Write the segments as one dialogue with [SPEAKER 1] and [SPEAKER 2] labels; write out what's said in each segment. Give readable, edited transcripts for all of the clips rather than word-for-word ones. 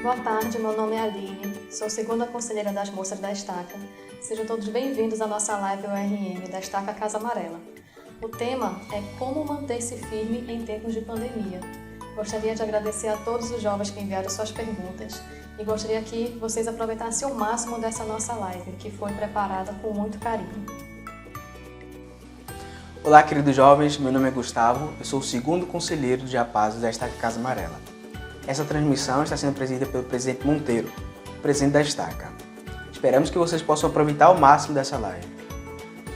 [SPEAKER 1] Boa tarde, meu nome é Aline, sou segunda conselheira das moças da Estaca. Sejam todos bem-vindos à nossa live URM da Estaca Casa Amarela. O tema é como manter-se firme em tempos de pandemia. Gostaria de agradecer a todos os jovens que enviaram suas perguntas e gostaria que vocês aproveitassem o máximo dessa nossa live, que foi preparada com muito carinho.
[SPEAKER 2] Olá, queridos jovens, meu nome é Gustavo, eu sou o segundo conselheiro de Apazes da Estaca Casa Amarela. Essa transmissão está sendo presidida pelo presidente Monteiro, presidente da Estaca. Esperamos que vocês possam aproveitar ao máximo dessa live.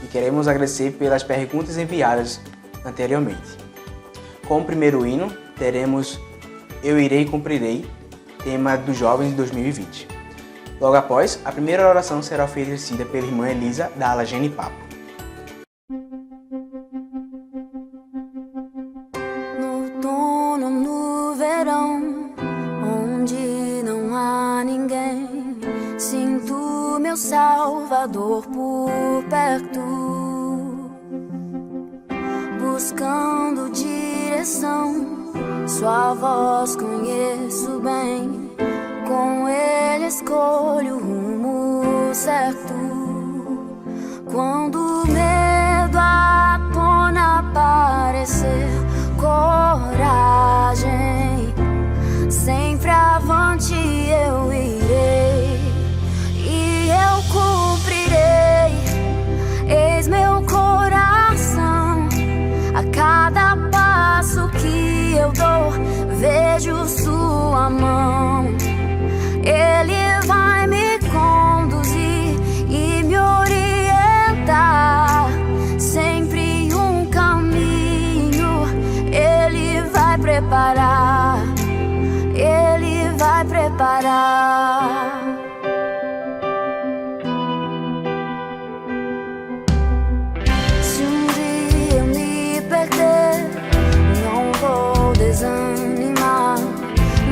[SPEAKER 2] E queremos agradecer pelas perguntas enviadas anteriormente. Como primeiro hino, teremos Eu Irei e Cumprirei, tema dos jovens de 2020. Logo após, a primeira oração será oferecida pela irmã Elisa, da ala Genipapo.
[SPEAKER 3] No outono, no verão, onde não há ninguém, sinto meu Salvador por perto, buscando direção. Sua voz conheço bem, com ele escolho o rumo certo. Quando o medo à tona aparecer, coragem, sempre avante eu irei e eu cumprirei. Eis meu coração, a cada passo que eu dou, vejo sua mão. Ele vai me conduzir e me orientar, sempre um caminho ele vai preparar, ele vai preparar. Se um dia eu me perder, não vou desanimar,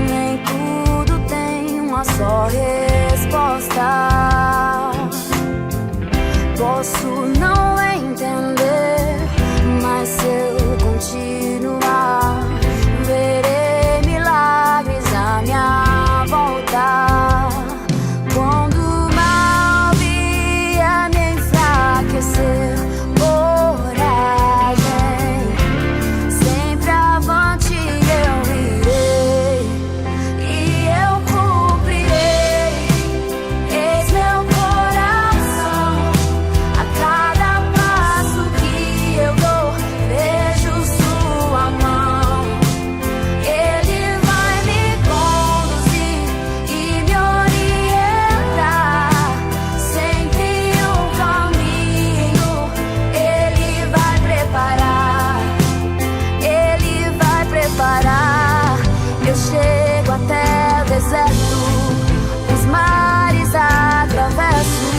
[SPEAKER 3] nem tudo tem uma só resposta. Posso não entender, mas se eu continuar, verei milagres à minha volta. Quando o mal vier me enfraquecer, coragem, sempre avante eu irei e eu cumprirei. Eis meu coração, a cada passo que eu dou, vejo sua mão. Ele vai me conduzir e me orientar, sempre um caminho ele vai preparar, ele vai preparar. Eu chego até o deserto, os mares atravesso,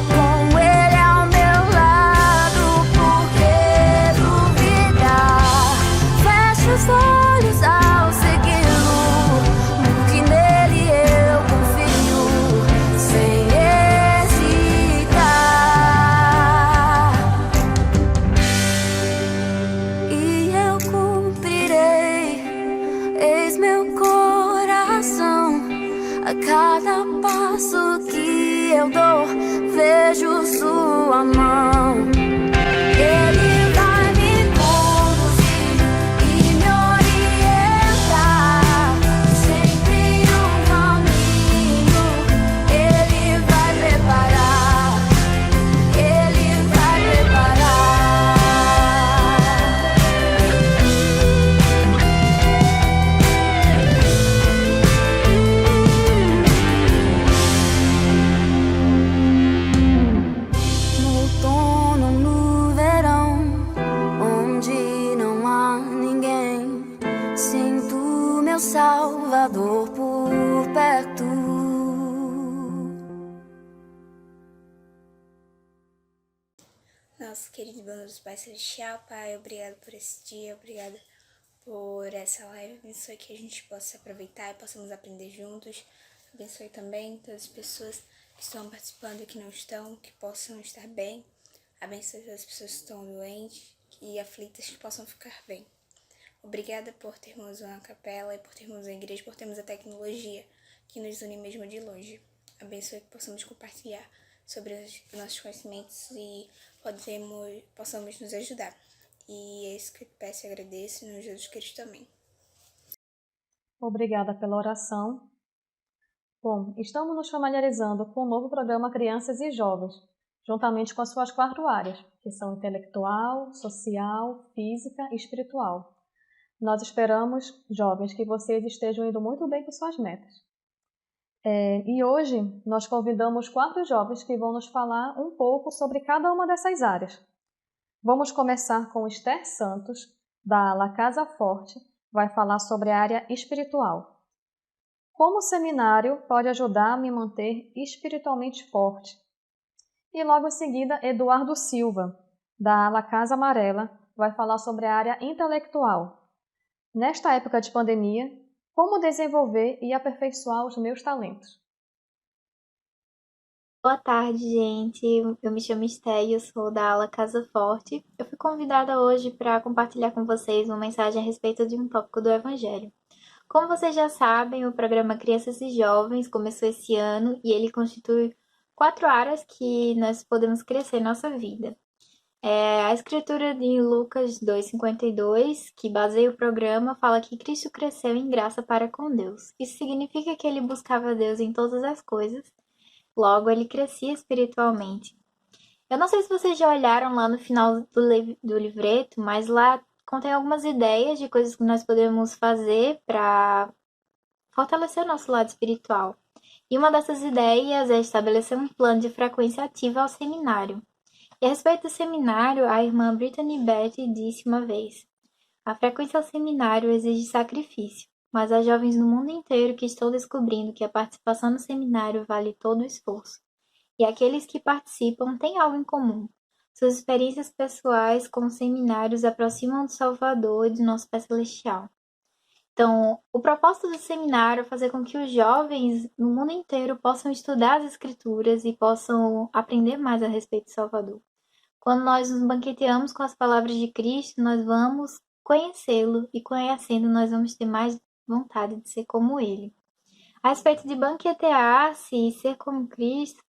[SPEAKER 3] com ele ao meu lado, por que duvidar? Fecho os olhos ao segui-lo, porque nele eu confio, sem hesitar. E eu cumprirei. Eis meu coração, a cada passo que eu dou, vejo sua mão. Ele vai me conduzir e me orientar, sempre um caminho ele vai preparar, ele vai preparar. No outono, no verão, onde não há ninguém, sinto meu Salvador por perto.
[SPEAKER 4] Nosso querido bondoso Pai Celestial, Pai, obrigado por esse dia, obrigado por essa live. Abençoe que a gente possa aproveitar e possamos aprender juntos. Abençoe também todas as pessoas que estão participando e que não estão, que possam estar bem. Abençoe todas as pessoas que estão doentes e aflitas, que possam ficar bem. Obrigada por termos uma capela e por termos uma igreja, por termos a tecnologia que nos une mesmo de longe. Abençoe que possamos compartilhar sobre os nossos conhecimentos e possamos nos ajudar. E é isso que eu peço e agradeço no Jesus Cristo também.
[SPEAKER 1] Obrigada pela oração. Bom, estamos nos familiarizando com o novo programa Crianças e Jovens, juntamente com as suas 4 áreas, que são intelectual, social, física e espiritual. Nós esperamos, jovens, que vocês estejam indo muito bem com suas metas. E hoje nós convidamos 4 jovens que vão nos falar um pouco sobre cada uma dessas áreas. Vamos começar com Esther Santos, da ala Casa Forte, vai falar sobre a área espiritual. Como o seminário pode ajudar a me manter espiritualmente forte? E logo em seguida, Eduardo Silva, da ala Casa Amarela, vai falar sobre a área intelectual. Nesta época de pandemia, como desenvolver e aperfeiçoar os meus talentos?
[SPEAKER 5] Boa tarde, gente. Eu me chamo Esther e eu sou da ala Casa Forte. Eu fui convidada hoje para compartilhar com vocês uma mensagem a respeito de um tópico do Evangelho. Como vocês já sabem, o programa Crianças e Jovens começou esse ano e ele constitui 4 áreas que nós podemos crescer em nossa vida. A escritura de Lucas 2,52, que baseia o programa, fala que Cristo cresceu em graça para com Deus. Isso significa que ele buscava Deus em todas as coisas, logo ele crescia espiritualmente. Eu não sei se vocês já olharam lá no final do livreto, mas lá contém algumas ideias de coisas que nós podemos fazer para fortalecer o nosso lado espiritual. E uma dessas ideias é estabelecer um plano de frequência ativa ao seminário. E a respeito do seminário, a irmã Brittany Betty disse uma vez: a frequência ao seminário exige sacrifício, mas há jovens no mundo inteiro que estão descobrindo que a participação no seminário vale todo o esforço. E aqueles que participam têm algo em comum. Suas experiências pessoais com os seminários aproximam do Salvador e do nosso Pai Celestial. Então, o propósito do seminário é fazer com que os jovens no mundo inteiro possam estudar as Escrituras e possam aprender mais a respeito do Salvador. Quando nós nos banqueteamos com as palavras de Cristo, nós vamos conhecê-lo e conhecendo nós vamos ter mais vontade de ser como ele. A respeito de banquetear-se e ser como Cristo,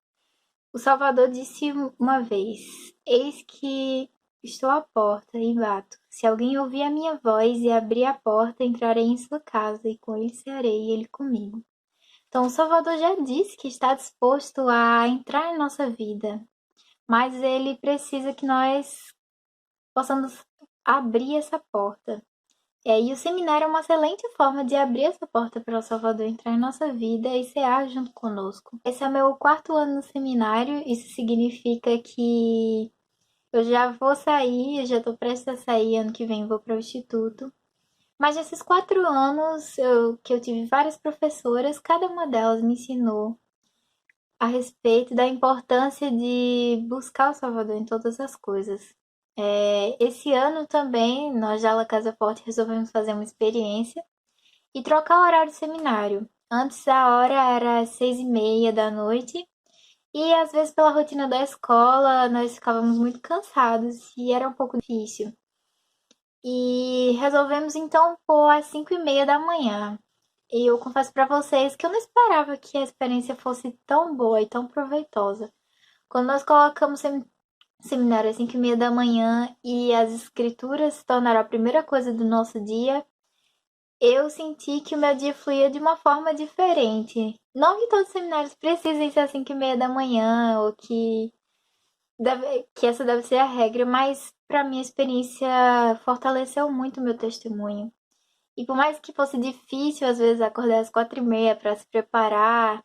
[SPEAKER 5] o Salvador disse uma vez: eis que estou à porta e bato. Se alguém ouvir a minha voz e abrir a porta, entrarei em sua casa e com ele cearei e ele comigo. Então, o Salvador já disse que está disposto a entrar em nossa vida, mas ele precisa que nós possamos abrir essa porta. E o seminário é uma excelente forma de abrir essa porta para o Salvador entrar em nossa vida e cear junto conosco. Esse é o meu 4º ano no seminário, isso significa que eu já vou sair, eu já estou prestes a sair, ano que vem vou para o instituto. Mas nesses 4 anos que eu tive várias professoras, cada uma delas me ensinou a respeito da importância de buscar o Salvador em todas as coisas. Esse ano também, nós da ala Casa Forte resolvemos fazer uma experiência e trocar o horário do seminário. Antes a hora era às 6h30 da noite e às vezes pela rotina da escola nós ficávamos muito cansados e era um pouco difícil. E resolvemos então pôr às 5h30 da manhã. E eu confesso para vocês que eu não esperava que a experiência fosse tão boa e tão proveitosa. Quando nós colocamos seminário às 5h30 da manhã e as escrituras se tornaram a primeira coisa do nosso dia, eu senti que o meu dia fluía de uma forma diferente. Não que todos os seminários precisem ser às 5h30 da manhã, ou que essa deve ser a regra, mas para mim a experiência fortaleceu muito o meu testemunho. E por mais que fosse difícil, às vezes, acordar às 4h30 para se preparar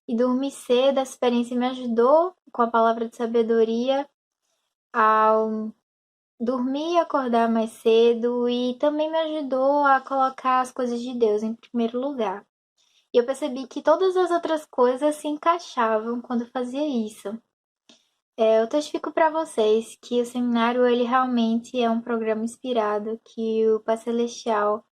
[SPEAKER 5] e dormir cedo, a experiência me ajudou com a palavra de sabedoria ao dormir e acordar mais cedo e também me ajudou a colocar as coisas de Deus em primeiro lugar. E eu percebi que todas as outras coisas se encaixavam quando eu fazia isso. Eu testifico para vocês que o seminário ele realmente é um programa inspirado, que o Pai Celestial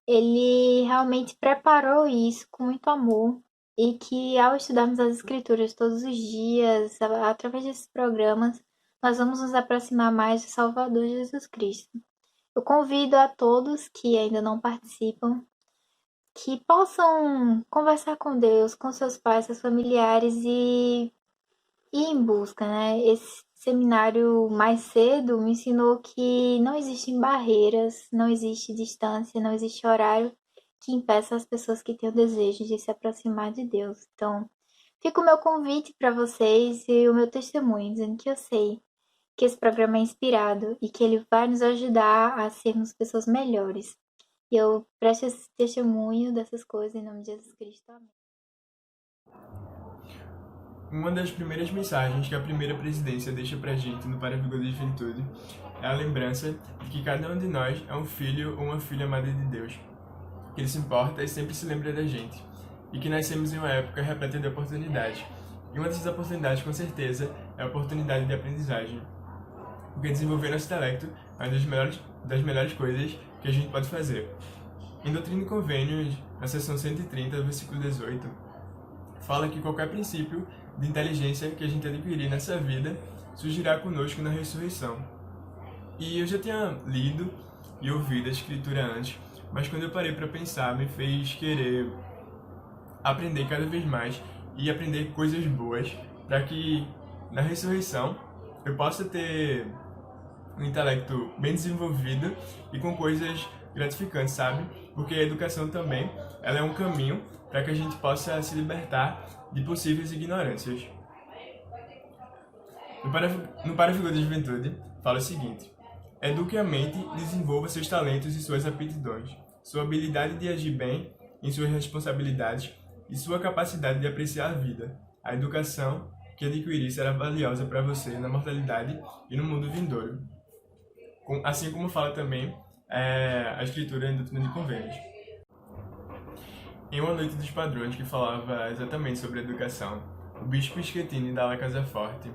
[SPEAKER 5] ele realmente preparou isso com muito amor e que ao estudarmos as Escrituras todos os dias, através desses programas, nós vamos nos aproximar mais do Salvador Jesus Cristo. Eu convido a todos que ainda não participam que possam conversar com Deus, com seus pais, seus familiares e ir em busca, né? Esse seminário mais cedo me ensinou que não existem barreiras, não existe distância, não existe horário que impeça as pessoas que têm o desejo de se aproximar de Deus. Então, fica o meu convite para vocês e o meu testemunho, dizendo que eu sei que esse programa é inspirado e que ele vai nos ajudar a sermos pessoas melhores. E eu presto esse testemunho dessas coisas em nome de Jesus Cristo. Amém.
[SPEAKER 6] Uma das primeiras mensagens que a primeira presidência deixa pra gente no Para a Vigor da Juventude é a lembrança de que cada um de nós é um filho ou uma filha amada de Deus, que Ele se importa e sempre se lembra da gente, e que nascemos em uma época repleta de oportunidades. E uma dessas oportunidades, com certeza, é a oportunidade de aprendizagem, porque desenvolver nosso intelecto é uma das melhores coisas que a gente pode fazer. Em Doutrina e Convênios, na seção 130, versículo 18, fala que qualquer princípio de inteligência que a gente adquirir nessa vida surgirá conosco na ressurreição. E eu já tinha lido e ouvido a escritura antes, mas quando eu parei para pensar, me fez querer aprender cada vez mais e aprender coisas boas, para que na ressurreição eu possa ter um intelecto bem desenvolvido e com coisas gratificantes, sabe? Porque a educação também, ela é um caminho para que a gente possa se libertar de possíveis ignorâncias. No Para a Vigor da Juventude, fala o seguinte: eduque a mente e desenvolva seus talentos e suas aptidões, sua habilidade de agir bem em suas responsabilidades e sua capacidade de apreciar a vida. A educação que adquirir será valiosa para você na mortalidade e no mundo vindouro. Assim como fala também a escritura em Doutrina e Convênios. Em uma noite dos padrões que falava exatamente sobre educação, o bispo Schettini da La Casa Forte,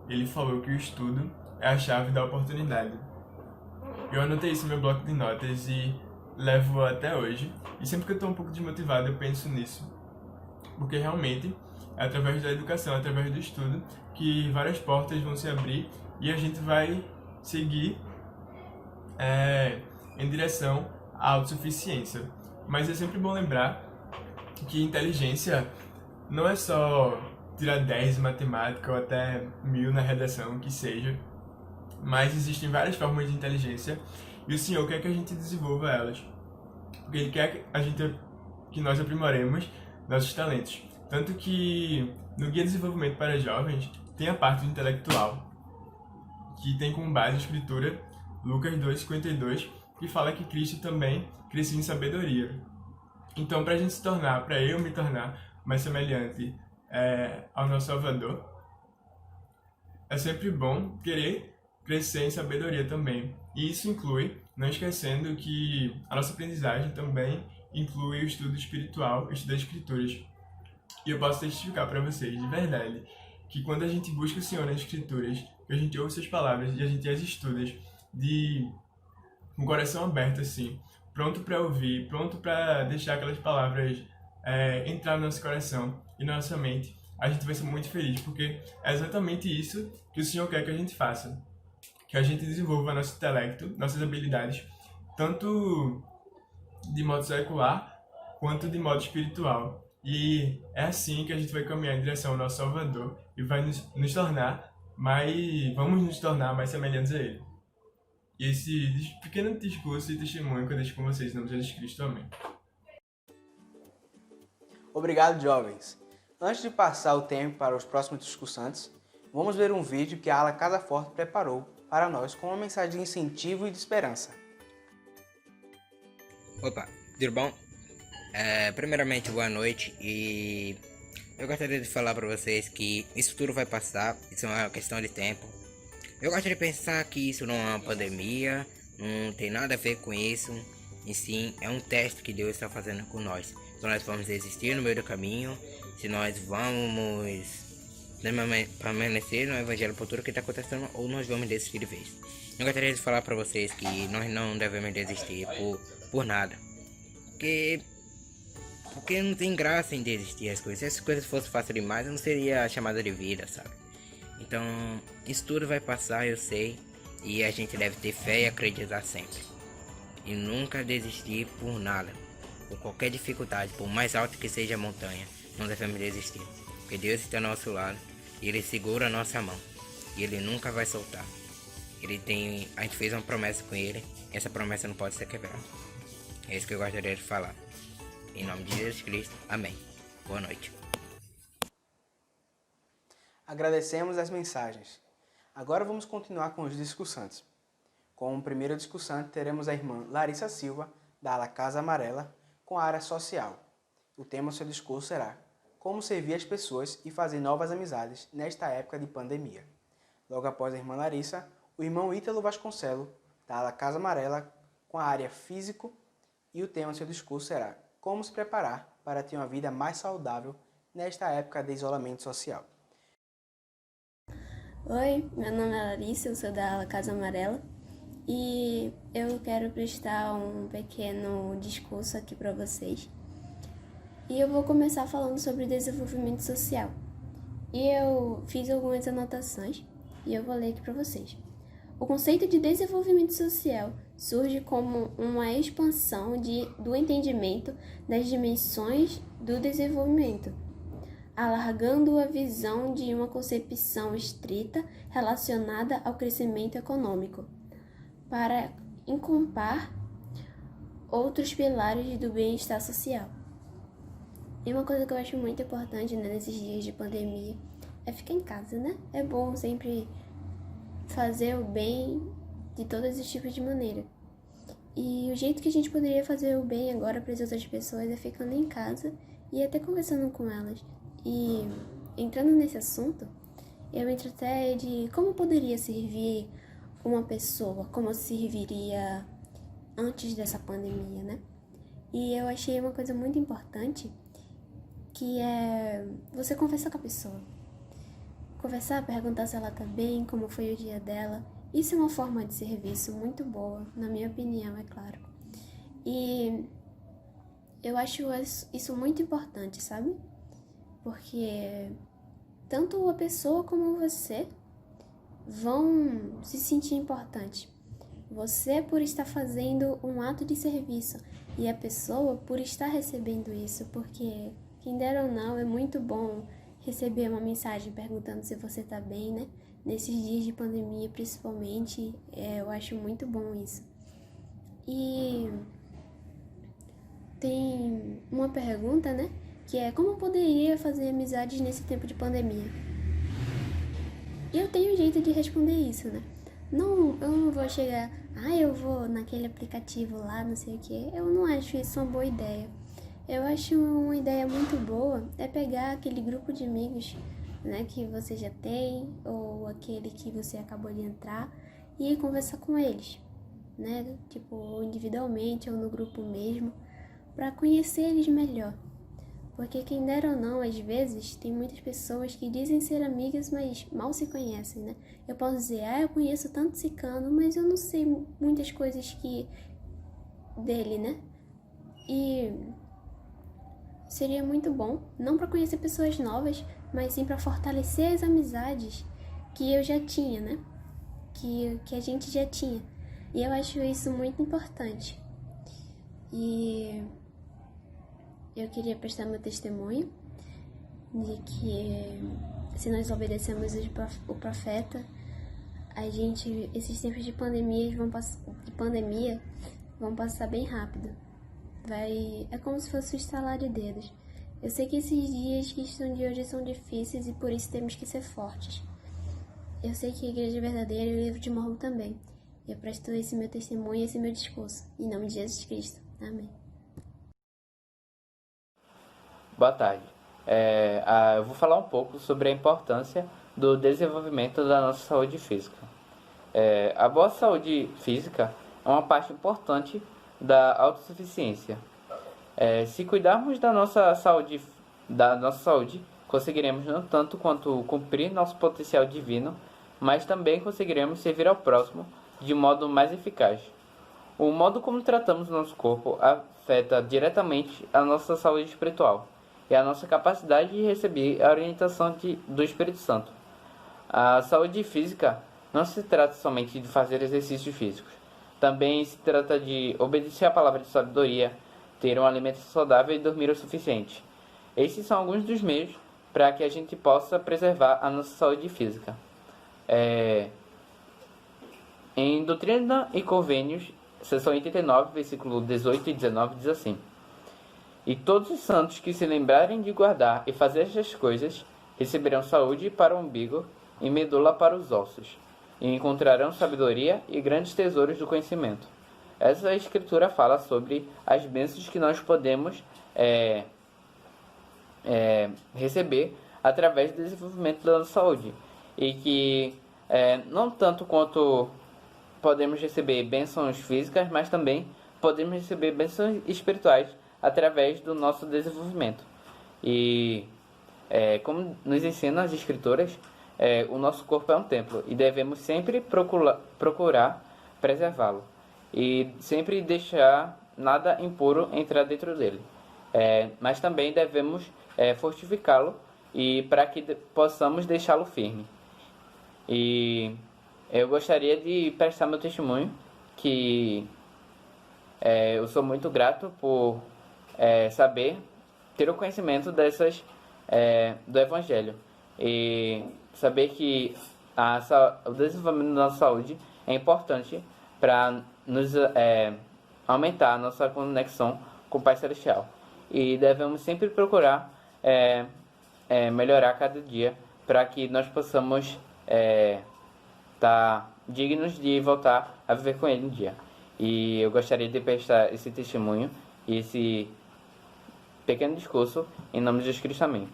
[SPEAKER 6] ele falou que o estudo é a chave da oportunidade. Eu anotei isso no meu bloco de notas e levo até hoje, e sempre que eu estou um pouco desmotivado eu penso nisso, porque realmente é através da educação, através do estudo, que várias portas vão se abrir e a gente vai seguir em direção à autossuficiência. Mas é sempre bom lembrar que inteligência não é só tirar 10 em matemática ou até 1000 na redação, que seja, mas existem várias formas de inteligência e o Senhor quer que a gente desenvolva elas, porque Ele quer que nós aprimoremos nossos talentos. Tanto que no Guia de Desenvolvimento para Jovens tem a parte intelectual, que tem como base a escritura Lucas 2,52, que fala que Cristo também crescia em sabedoria. Então, para eu me tornar mais semelhante ao nosso Salvador, é sempre bom querer crescer em sabedoria também. E isso inclui, não esquecendo que a nossa aprendizagem também inclui o estudo espiritual, o estudo das Escrituras. E eu posso testificar para vocês, de verdade, que quando a gente busca o Senhor nas Escrituras, que a gente ouve suas palavras e a gente as estuda com o coração aberto, assim, pronto para ouvir, pronto para deixar aquelas palavras entrar no nosso coração e na nossa mente, a gente vai ser muito feliz, porque é exatamente isso que o Senhor quer que a gente faça. Que a gente desenvolva nosso intelecto, nossas habilidades, tanto de modo secular, quanto de modo espiritual. E é assim que a gente vai caminhar em direção ao nosso Salvador e vai vamos nos tornar mais semelhantes a Ele. E esse pequeno discurso e testemunho que eu deixo com vocês, em nome de Jesus Cristo. Amém.
[SPEAKER 2] Obrigado, jovens. Antes de passar o tempo para os próximos discursantes, vamos ver um vídeo que a ala Casa Forte preparou para nós com uma mensagem de incentivo e de esperança.
[SPEAKER 7] Opa, tudo bom? Primeiramente, boa noite, e eu gostaria de falar para vocês que isso tudo vai passar, isso é uma questão de tempo. Eu gostaria de pensar que isso não é uma pandemia, não tem nada a ver com isso, e sim é um teste que Deus está fazendo com nós. Se nós vamos existir no meio do caminho, se nós vamos permanecer no Evangelho por tudo que está acontecendo, ou nós vamos desistir de vez. Eu gostaria de falar para vocês que nós não devemos desistir por nada, porque não tem graça em desistir as coisas. Se as coisas fossem fáceis demais, não seria chamada de vida, sabe? Então, isso tudo vai passar, eu sei, e a gente deve ter fé e acreditar sempre. E nunca desistir por nada. ou qualquer dificuldade, por mais alto que seja a montanha, não devemos desistir. Porque Deus está ao nosso lado e Ele segura a nossa mão. E Ele nunca vai soltar. A gente fez uma promessa com Ele, e essa promessa não pode ser quebrada. É isso que eu gostaria de falar. Em nome de Jesus Cristo, amém. Boa noite.
[SPEAKER 2] Agradecemos as mensagens. Agora vamos continuar com os discursantes. Como primeiro discursante, teremos a irmã Larissa Silva, da ala Casa Amarela, com a área social. O tema do seu discurso será como servir as pessoas e fazer novas amizades nesta época de pandemia. Logo após a irmã Larissa, o irmão Ítalo Vasconcelo, da ala Casa Amarela, com a área físico, e o tema do seu discurso será como se preparar para ter uma vida mais saudável nesta época de isolamento social.
[SPEAKER 8] Oi, meu nome é Larissa, eu sou da ala Casa Amarela e eu quero prestar um pequeno discurso aqui para vocês. E eu vou começar falando sobre desenvolvimento social. E eu fiz algumas anotações e eu vou ler aqui para vocês. O conceito de desenvolvimento social surge como uma expansão do entendimento das dimensões do desenvolvimento, alargando a visão de uma concepção estrita relacionada ao crescimento econômico, para encontrar outros pilares do bem-estar social. E uma coisa que eu acho muito importante, né, nesses dias de pandemia é ficar em casa, né? É bom sempre fazer o bem de todos os tipos de maneira. E o jeito que a gente poderia fazer o bem agora para as outras pessoas é ficando em casa e até conversando com elas. E entrando nesse assunto, eu entro até de como poderia servir uma pessoa, como serviria antes dessa pandemia, né? E eu achei uma coisa muito importante, que é você conversar com a pessoa. Conversar, perguntar se ela tá bem, como foi o dia dela. Isso é uma forma de serviço muito boa, na minha opinião, é claro. E eu acho isso muito importante, sabe? Porque tanto a pessoa como você vão se sentir importante. Você por estar fazendo um ato de serviço e a pessoa por estar recebendo isso, porque, quem dera ou não, é muito bom receber uma mensagem perguntando se você tá bem, né? Nesses dias de pandemia, principalmente, eu acho muito bom isso. E tem uma pergunta, né? Que é como eu poderia fazer amizades nesse tempo de pandemia? E eu tenho um jeito de responder isso, né? Eu não vou chegar, eu vou naquele aplicativo lá, não sei o que. Eu não acho isso uma boa ideia. Eu acho uma ideia muito boa é pegar aquele grupo de amigos, né, que você já tem, ou aquele que você acabou de entrar, e conversar com eles, né? Tipo, ou individualmente ou no grupo mesmo, para conhecer eles melhor. Porque quem dera ou não, às vezes, tem muitas pessoas que dizem ser amigas, mas mal se conhecem, né? Eu posso dizer, eu conheço tanto Cicano, mas eu não sei muitas coisas dele, né? E seria muito bom, não para conhecer pessoas novas, mas sim para fortalecer as amizades que eu já tinha, né? Que a gente já tinha. E eu acho isso muito importante. E eu queria prestar meu testemunho de que se nós obedecemos o profeta, esses tempos de pandemia vão passar bem rápido. É como se fosse um estalar de dedos. Eu sei que esses dias que estão de hoje são difíceis e por isso temos que ser fortes. Eu sei que a Igreja Verdadeira e o Livro de Mórmon também. Eu presto esse meu testemunho e esse meu discurso. Em nome de Jesus Cristo. Amém.
[SPEAKER 9] Boa tarde. Eu vou falar um pouco sobre a importância do desenvolvimento da nossa saúde física. A boa saúde física é uma parte importante da autossuficiência. Se cuidarmos da nossa saúde, conseguiremos não tanto quanto cumprir nosso potencial divino, mas também conseguiremos servir ao próximo de modo mais eficaz. O modo como tratamos nosso corpo afeta diretamente a nossa saúde espiritual e a nossa capacidade de receber a orientação do Espírito Santo. A saúde física não se trata somente de fazer exercícios físicos. Também se trata de obedecer à palavra de sabedoria, ter uma alimentação saudável e dormir o suficiente. Esses são alguns dos meios para que a gente possa preservar a nossa saúde física. Em Doutrina e Convênios, seção 89, versículo 18 e 19, diz assim: E todos os santos que se lembrarem de guardar e fazer estas coisas, receberão saúde para o umbigo e medula para os ossos, e encontrarão sabedoria e grandes tesouros do conhecimento. Essa escritura fala sobre as bênçãos que nós podemos receber através do desenvolvimento da nossa saúde. E que não tanto quanto podemos receber bênçãos físicas, mas também podemos receber bênçãos espirituais através do nosso desenvolvimento. E como nos ensinam as escrituras, o nosso corpo é um templo e devemos sempre procurar preservá-lo e sempre deixar nada impuro entrar dentro dele. Mas também devemos fortificá-lo e para que possamos deixá-lo firme. E eu gostaria de prestar meu testemunho, que eu sou muito grato por ter o conhecimento do Evangelho e saber que o desenvolvimento da nossa saúde é importante para nos aumentar a nossa conexão com o Pai Celestial. E devemos sempre procurar melhorar cada dia para que nós possamos estar dignos de voltar a viver com Ele um dia. E eu gostaria de prestar esse testemunho e esse pequeno discurso em nome de Jesus Cristo. Amém.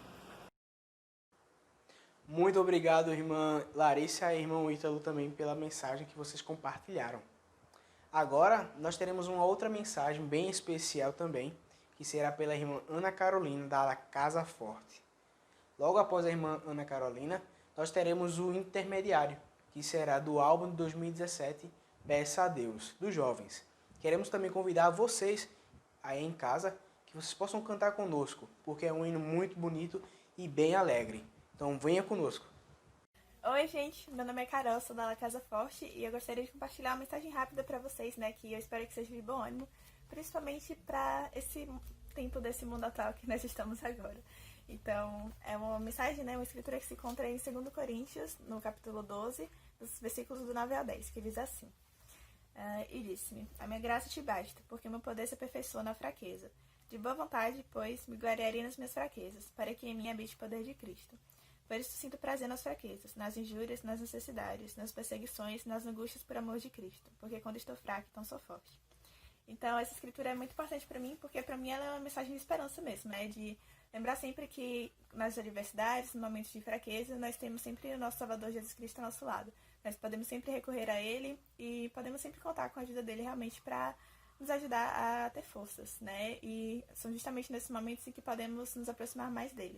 [SPEAKER 2] Muito obrigado, irmã Larissa e irmão Ítalo, também pela mensagem que vocês compartilharam. Agora, nós teremos uma outra mensagem bem especial também, que será pela irmã Ana Carolina, da Casa Forte. Logo após a irmã Ana Carolina, nós teremos o intermediário, que será do álbum de 2017, Peça a Deus, dos jovens. Queremos também convidar vocês aí em casa, que vocês possam cantar conosco, porque é um hino muito bonito e bem alegre. Então venha conosco.
[SPEAKER 10] Oi, gente, meu nome é Carol, sou da Casa Forte e eu gostaria de compartilhar uma mensagem rápida para vocês, né, que eu espero que seja de bom ânimo, principalmente para esse tempo desse mundo atual que nós estamos agora. Então, é uma mensagem, né, uma escritura que se encontra em 2 Coríntios, no capítulo 12, dos versículos do 9 ao 10, que diz assim: E disse-me, a minha graça te basta, porque meu poder se aperfeiçoa na fraqueza. De boa vontade, pois, me gloriarei nas minhas fraquezas, para que em mim habite o poder de Cristo. Por isso sinto prazer nas fraquezas, nas injúrias, nas necessidades, nas perseguições, nas angústias por amor de Cristo, porque quando estou fraco, então sou forte. Então, essa escritura é muito importante para mim, porque para mim ela é uma mensagem de esperança mesmo, né? De lembrar sempre que nas adversidades, nos momentos de fraqueza, nós temos sempre o nosso Salvador Jesus Cristo ao nosso lado. Nós podemos sempre recorrer a Ele e podemos sempre contar com a ajuda dele realmente para nos ajudar a ter forças, né? E são justamente nesses momentos em que podemos nos aproximar mais dele.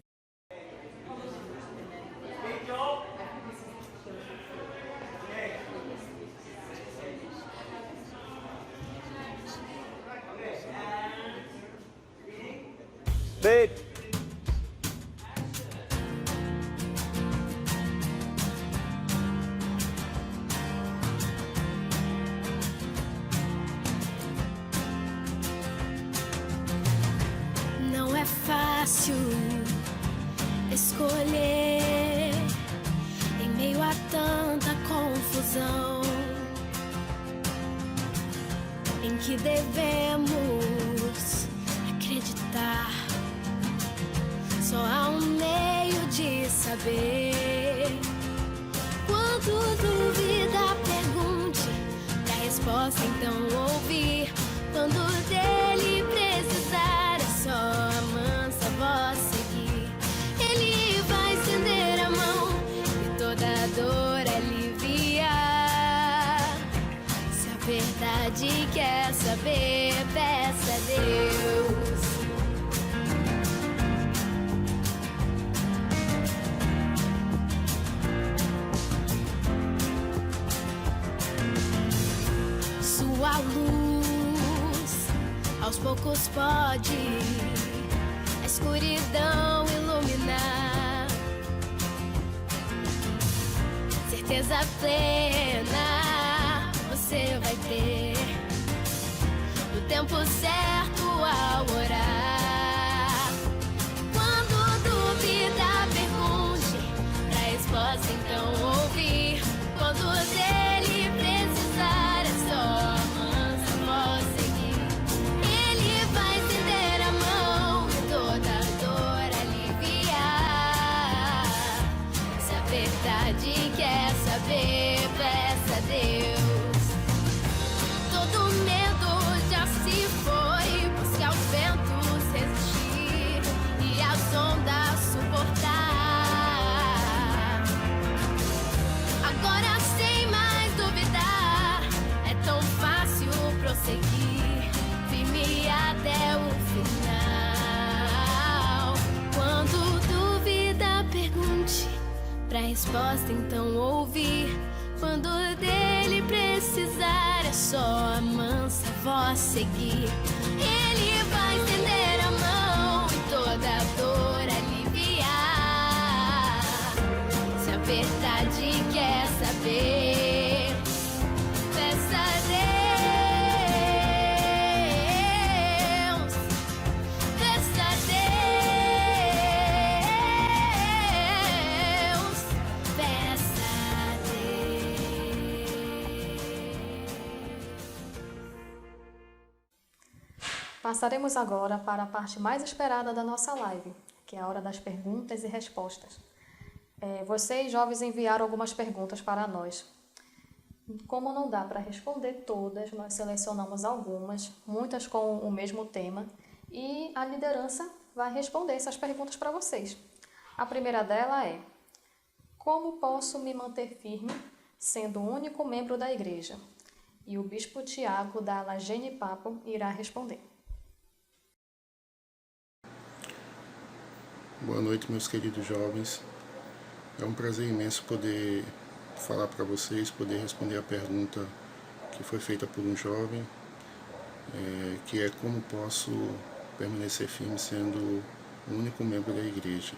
[SPEAKER 11] Babe.
[SPEAKER 3] Não é fácil escolher em meio a tanta confusão em que devemos acreditar. Só há um meio de saber. Quando dúvida, pergunte, pra resposta então ouvir. Quando dele precisar, é só a mansa voz seguir. Ele vai estender a mão e toda a dor aliviar. Se a verdade quer saber, peça a Deus. Sua luz aos poucos pode a escuridão iluminar. Certeza plena você vai ter no tempo certo ao resposta, então ouvir. Quando dele precisar, é só a mansa voz seguir. Ele vai estender a mão e toda dor aliviar. Se a verdade quer saber, peça a Deus, peça a Deus, peça a Deus.
[SPEAKER 1] Passaremos agora para a parte mais esperada da nossa live, que é a hora das perguntas e respostas. Vocês, jovens, enviaram algumas perguntas para nós. Como não dá para responder todas, nós selecionamos algumas, muitas com o mesmo tema, e a liderança vai responder essas perguntas para vocês. A primeira dela é: como posso me manter firme sendo o único membro da igreja? E o bispo Tiago, da ala Genipapo, irá responder.
[SPEAKER 12] Boa noite, meus queridos jovens. É um prazer imenso poder falar para vocês, poder responder a pergunta que foi feita por um jovem, que é: como posso permanecer firme sendo o único membro da igreja?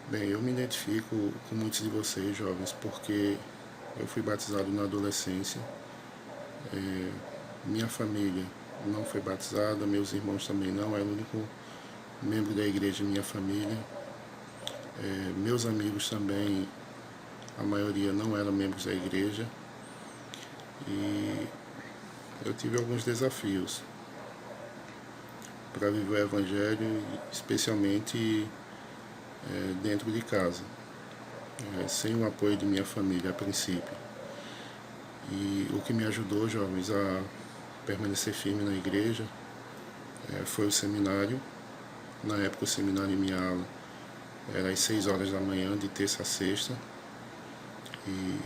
[SPEAKER 12] Bem, eu me identifico com muitos de vocês, jovens, porque eu fui batizado na adolescência. Minha família não foi batizada, meus irmãos também não, era o único membro da igreja em minha família. Meus amigos também, a maioria não eram membros da igreja, e eu tive alguns desafios para viver o evangelho, especialmente dentro de casa, sem o apoio de minha família a princípio. E o que me ajudou, jovens, a permanecer firme na igreja foi o seminário. Na época, o seminário em minha aula era às 6 horas da manhã, de terça a sexta, e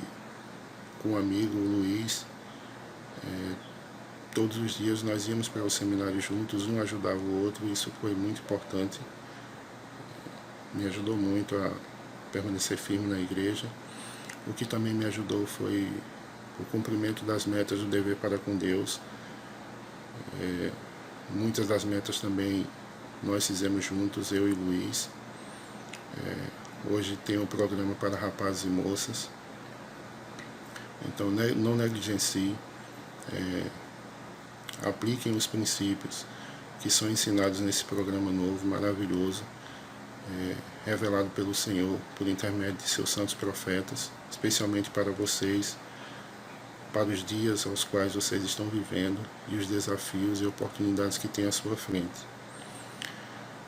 [SPEAKER 12] com um amigo, o Luiz, todos os dias nós íamos para o seminário juntos, um ajudava o outro, e isso foi muito importante, me ajudou muito a permanecer firme na igreja. O que também me ajudou foi o cumprimento das metas do dever para com Deus. Muitas das metas também nós fizemos juntos, eu e Luiz. Hoje tem um programa para rapazes e moças. Então não negligencie, apliquem os princípios que são ensinados nesse programa novo, maravilhoso, revelado pelo Senhor por intermédio de seus santos profetas, especialmente para vocês, para os dias aos quais vocês estão vivendo e os desafios e oportunidades que tem à sua frente.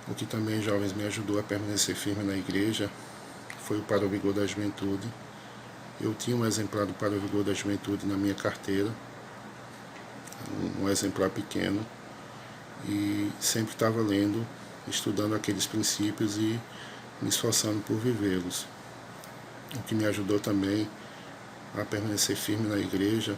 [SPEAKER 12] O que também, jovens, me ajudou a permanecer firme na igreja foi o Para o Vigor da Juventude. Eu tinha um exemplar do Para o Vigor da Juventude na minha carteira, um exemplar pequeno, e sempre estava lendo, estudando aqueles princípios e me esforçando por vivê-los. O que me ajudou também a permanecer firme na igreja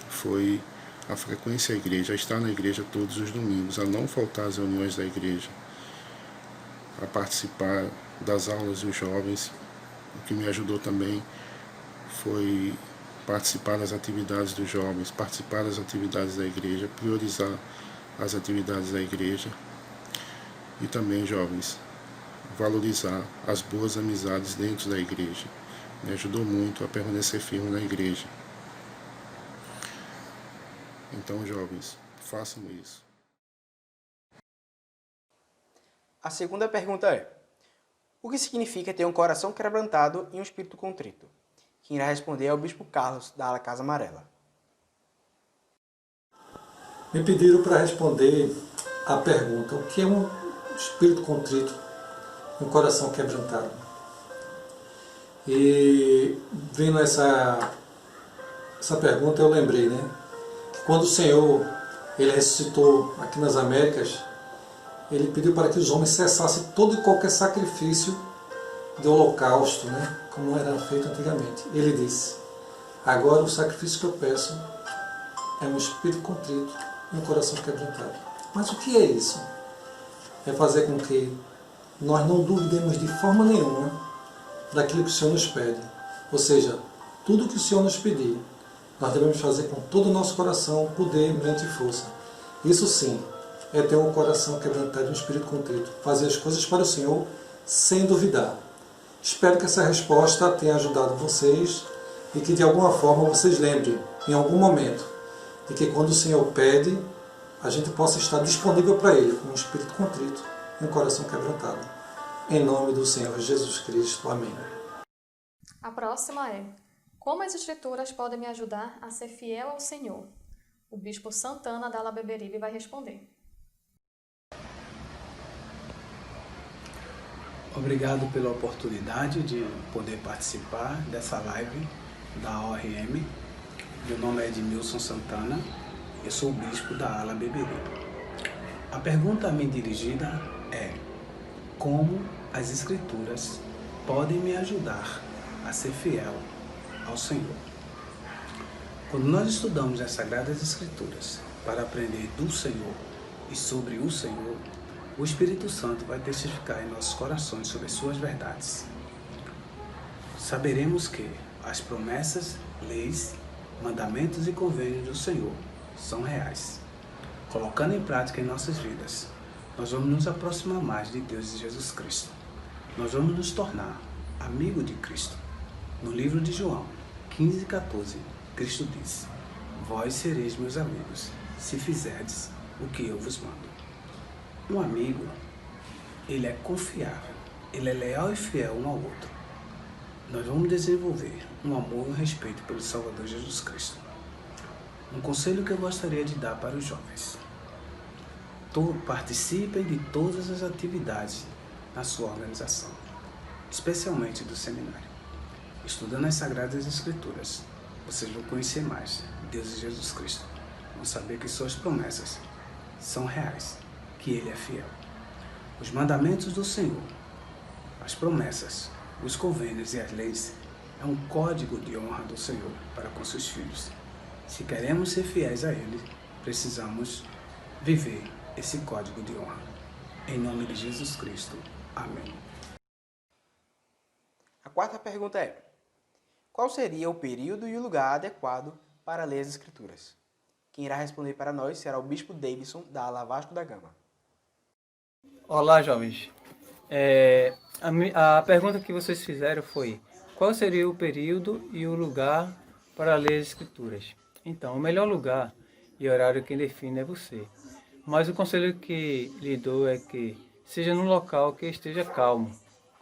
[SPEAKER 12] foi a frequência à igreja, a estar na igreja todos os domingos, a não faltar às reuniões da igreja, a participar das aulas dos jovens. O que me ajudou também foi participar das atividades dos jovens, participar das atividades da igreja, priorizar as atividades da igreja, e também, jovens, valorizar as boas amizades dentro da igreja. Me ajudou muito a permanecer firme na igreja. Então, jovens, façam isso.
[SPEAKER 2] A segunda pergunta é: o que significa ter um coração quebrantado e um espírito contrito? Quem irá responder é o bispo Carlos, da ala Casa Amarela.
[SPEAKER 13] Me pediram para responder a pergunta: o que é um espírito contrito e um coração quebrantado? E vendo essa pergunta, eu lembrei, né? Quando o Senhor ele ressuscitou aqui nas Américas, ele pediu para que os homens cessassem todo e qualquer sacrifício de holocausto, né? Como era feito antigamente. Ele disse: agora o sacrifício que eu peço é um espírito contrito e um coração quebrantado. Mas o que é isso? É fazer com que nós não duvidemos de forma nenhuma daquilo que o Senhor nos pede. Ou seja, tudo que o Senhor nos pedir, nós devemos fazer com todo o nosso coração, poder, mente e força. Isso sim, é ter um coração quebrantado e um espírito contrito. Fazer as coisas para o Senhor sem duvidar. Espero que essa resposta tenha ajudado vocês e que de alguma forma vocês lembrem, em algum momento, de que quando o Senhor pede, a gente possa estar disponível para Ele, com um espírito contrito e um coração quebrantado. Em nome do Senhor Jesus Cristo. Amém.
[SPEAKER 1] A próxima é: como as Escrituras podem me ajudar a ser fiel ao Senhor? O Bispo Santana da Beberibe vai responder.
[SPEAKER 14] Obrigado pela oportunidade de poder participar dessa live da ORM. Meu nome é Edmilson Santana, eu sou o Bispo da Ala Beberibe. A pergunta a mim dirigida é: como as Escrituras podem me ajudar a ser fiel ao Senhor? Quando nós estudamos as Sagradas Escrituras para aprender do Senhor e sobre o Senhor, o Espírito Santo vai testificar em nossos corações sobre as suas verdades. Saberemos que as promessas, leis, mandamentos e convênios do Senhor são reais. Colocando em prática em nossas vidas, nós vamos nos aproximar mais de Deus e Jesus Cristo. Nós vamos nos tornar amigo de Cristo. No livro de João 15:14, Cristo diz: vós sereis meus amigos, se fizerdes o que eu vos mando. Um amigo, ele é confiável, ele é leal e fiel um ao outro. Nós vamos desenvolver um amor e um respeito pelo Salvador Jesus Cristo. Um conselho que eu gostaria de dar para os jovens: participem de todas as atividades na sua organização, especialmente do seminário. Estudando as Sagradas Escrituras, vocês vão conhecer mais Deus e Jesus Cristo. Vão saber que suas promessas são reais, que Ele é fiel. Os mandamentos do Senhor, as promessas, os convênios e as leis é um código de honra do Senhor para com seus filhos. Se queremos ser fiéis a Ele, precisamos viver esse código de honra. Em nome de Jesus Cristo. Amém.
[SPEAKER 2] A quarta pergunta é: qual seria o período e o lugar adequado para ler as Escrituras? Quem irá responder para nós será o Bispo Davidson, da Ala Vasco da Gama.
[SPEAKER 15] Olá, jovens. A pergunta que vocês fizeram foi: qual seria o período e o lugar para ler as Escrituras? Então, o melhor lugar e horário quem define é você. Mas o conselho que lhe dou é que seja num local que esteja calmo.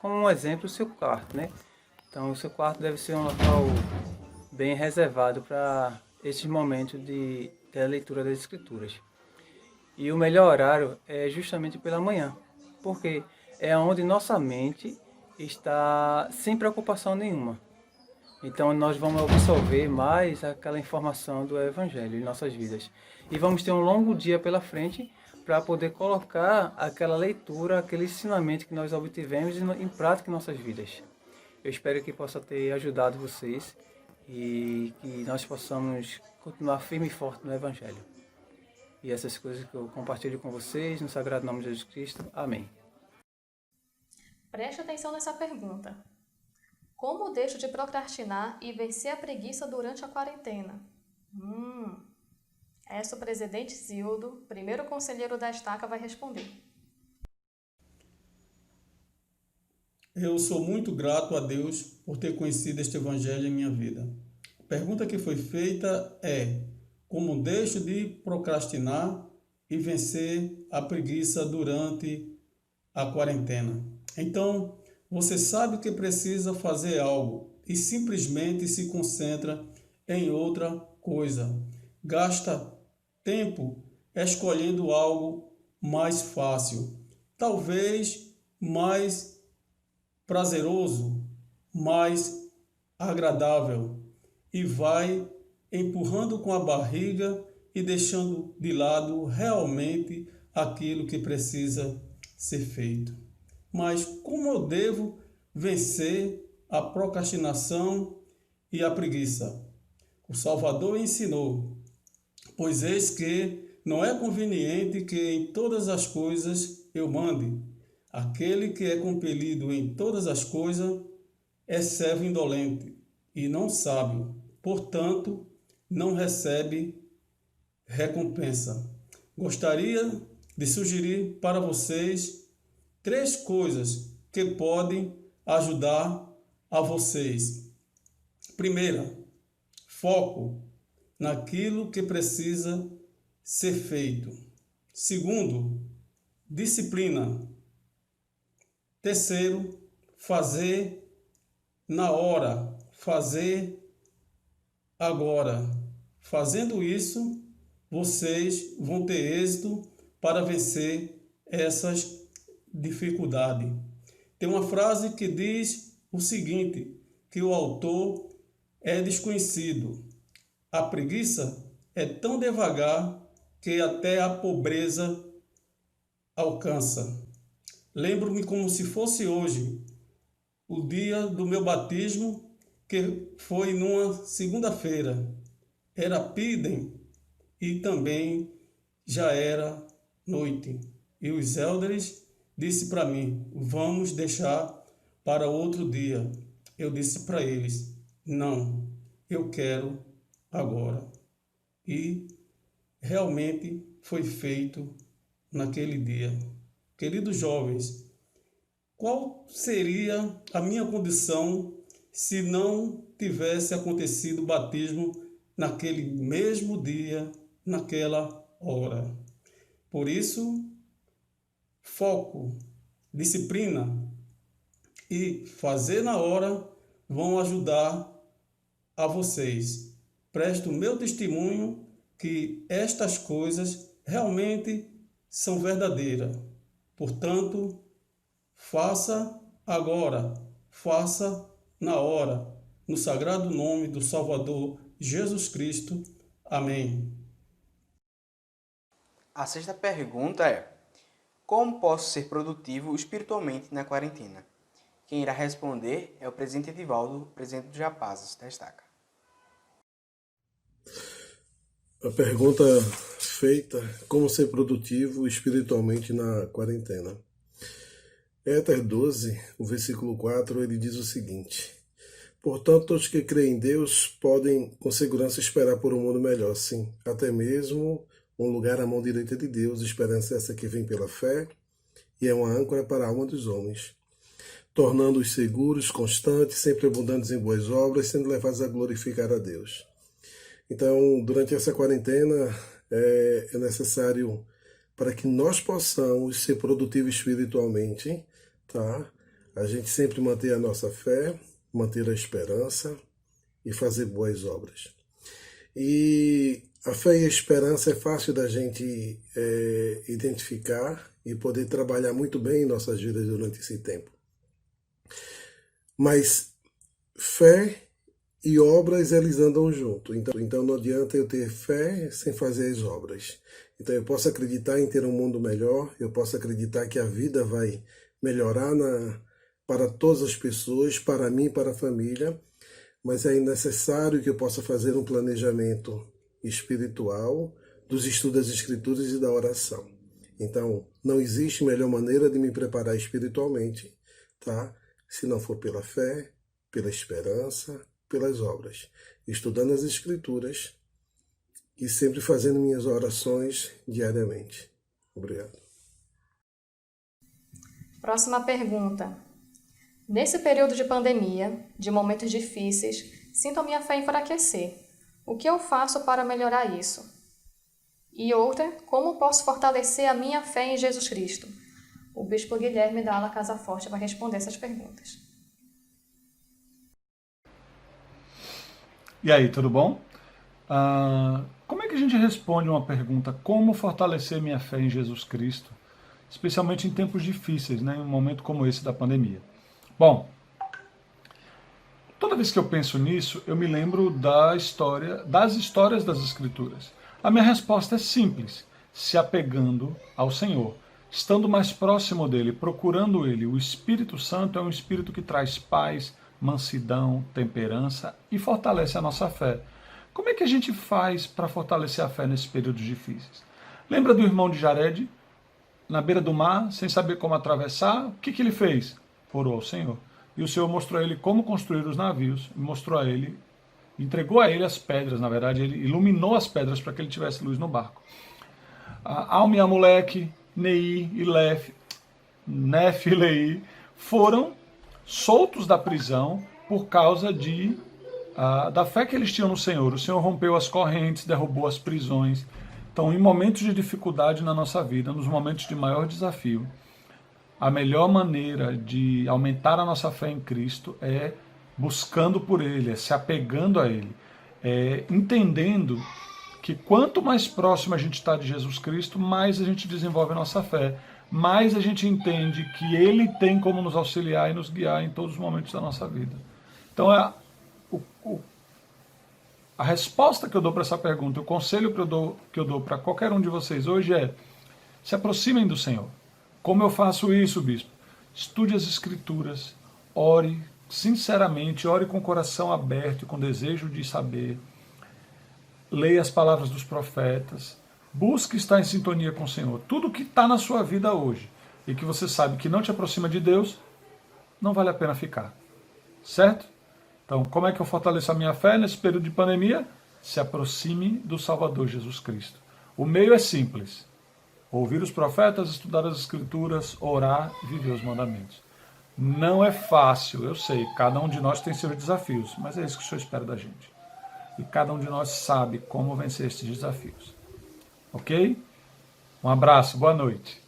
[SPEAKER 15] Como um exemplo, o seu quarto, né? Então, o seu quarto deve ser um local bem reservado para este momento da leitura das Escrituras. E o melhor horário é justamente pela manhã, porque é onde nossa mente está sem preocupação nenhuma. Então nós vamos absorver mais aquela informação do Evangelho em nossas vidas. E vamos ter um longo dia pela frente para poder colocar aquela leitura, aquele ensinamento que nós obtivemos em prática em nossas vidas. Eu espero que possa ter ajudado vocês e que nós possamos continuar firme e forte no Evangelho. E essas coisas que eu compartilho com vocês, no Sagrado Nome de Jesus Cristo. Amém.
[SPEAKER 1] Preste atenção nessa pergunta. Como deixo de procrastinar e vencer a preguiça durante a quarentena? Essa o presidente Zildo, primeiro conselheiro da Estaca, vai responder.
[SPEAKER 16] Eu sou muito grato a Deus por ter conhecido este Evangelho em minha vida. A pergunta que foi feita é: como deixo de procrastinar e vencer a preguiça durante a quarentena? Então, você sabe que precisa fazer algo e simplesmente se concentra em outra coisa. Gasta tempo escolhendo algo mais fácil, talvez mais prazeroso, mais agradável, e vai empurrando com a barriga e deixando de lado realmente aquilo que precisa ser feito. Mas como eu devo vencer a procrastinação e a preguiça? O Salvador ensinou: pois eis que não é conveniente que em todas as coisas eu mande. Aquele que é compelido em todas as coisas é servo indolente e não sábio, portanto, não recebe recompensa. Gostaria de sugerir para vocês 3 coisas que podem ajudar a vocês. Primeira, foco naquilo que precisa ser feito. Segundo, disciplina. Terceiro, fazer na hora, fazer agora. Fazendo isso, vocês vão ter êxito para vencer essas dificuldades. Tem uma frase que diz o seguinte, que o autor é desconhecido. A preguiça é tão devagar que até a pobreza alcança. Lembro-me como se fosse hoje, o dia do meu batismo, que foi numa segunda-feira. Era pidem e também já era noite. E os elders disse para mim, vamos deixar para outro dia. Eu disse para eles, não, eu quero agora. E realmente foi feito naquele dia. Queridos jovens, qual seria a minha condição se não tivesse acontecido o batismo naquele mesmo dia, naquela hora? Por isso, foco, disciplina e fazer na hora vão ajudar a vocês. Presto o meu testemunho que estas coisas realmente são verdadeiras. Portanto, faça agora, faça na hora, no sagrado nome do Salvador Jesus Cristo. Amém.
[SPEAKER 2] A 6ª pergunta é: como posso ser produtivo espiritualmente na quarentena? Quem irá responder é o presidente Edivaldo, presidente do Japazes, destaca.
[SPEAKER 17] A pergunta feita, como ser produtivo espiritualmente na quarentena? Éter 12, o versículo 4, ele diz o seguinte: portanto, os que creem em Deus podem com segurança esperar por um mundo melhor, sim, até mesmo um lugar à mão direita de Deus, esperança essa que vem pela fé e é uma âncora para a alma dos homens, tornando-os seguros, constantes, sempre abundantes em boas obras, sendo levados a glorificar a Deus. Então, durante essa quarentena, é necessário, para que nós possamos ser produtivos espiritualmente, tá? A gente sempre manter a nossa fé, manter a esperança e fazer boas obras. E a fé e a esperança é fácil da gente identificar e poder trabalhar muito bem em nossas vidas durante esse tempo. Mas fé e obras, eles andam juntos. Então não adianta eu ter fé sem fazer as obras. Então eu posso acreditar em ter um mundo melhor, eu posso acreditar que a vida vai melhorar para todas as pessoas, para mim, para a família, mas é necessário que eu possa fazer um planejamento espiritual dos estudos das Escrituras e da oração. Então, não existe melhor maneira de me preparar espiritualmente, tá? Se não for pela fé, pela esperança, pelas obras, estudando as Escrituras e sempre fazendo minhas orações diariamente. Obrigado.
[SPEAKER 1] Próxima pergunta. Nesse período de pandemia, de momentos difíceis, sinto a minha fé enfraquecer. O que eu faço para melhorar isso? E outra, como posso fortalecer a minha fé em Jesus Cristo? O Bispo Guilherme da Ala Casa Forte vai responder essas perguntas.
[SPEAKER 18] E aí, tudo bom? Como é que a gente responde uma pergunta, como fortalecer minha fé em Jesus Cristo, especialmente em tempos difíceis, né, em um momento como esse da pandemia? Bom, toda vez que eu penso nisso, eu me lembro das histórias das Escrituras. A minha resposta é simples, se apegando ao Senhor, estando mais próximo dele, procurando ele. O Espírito Santo é um Espírito que traz paz, mansidão, temperança e fortalece a nossa fé. Como é que a gente faz para fortalecer a fé nesses períodos difíceis? Lembra do irmão de Jared? na beira do mar, sem saber como atravessar, o que ele fez? Orou ao Senhor. E o Senhor mostrou a ele como construir os navios, mostrou a ele, entregou a ele as pedras, na verdade, ele iluminou as pedras para que ele tivesse luz no barco. Alme, Amoleque, Nei e Nef e Lei foram soltos da prisão por causa da fé que eles tinham no Senhor. O Senhor rompeu as correntes, derrubou as prisões. Então, em momentos de dificuldade na nossa vida, nos momentos de maior desafio, a melhor maneira de aumentar a nossa fé em Cristo é buscando por Ele, é se apegando a Ele, é entendendo que quanto mais próximo a gente está de Jesus Cristo, mais a gente desenvolve a nossa fé, mais a gente entende que Ele tem como nos auxiliar e nos guiar em todos os momentos da nossa vida. Então, a resposta que eu dou para essa pergunta, o conselho que eu dou para qualquer um de vocês hoje é: se aproximem do Senhor. Como eu faço isso, bispo? Estude as Escrituras, ore sinceramente, ore com o coração aberto e com desejo de saber. Leia as palavras dos profetas, busque estar em sintonia com o Senhor. Tudo que está na sua vida hoje e que você sabe que não te aproxima de Deus, não vale a pena ficar. Certo? Então, como é que eu fortaleço a minha fé nesse período de pandemia? Se aproxime do Salvador Jesus Cristo. O meio é simples. Ouvir os profetas, estudar as Escrituras, orar e viver os mandamentos. Não é fácil, eu sei, cada um de nós tem seus desafios, mas é isso que o Senhor espera da gente. E cada um de nós sabe como vencer esses desafios. Ok? Um abraço, boa noite.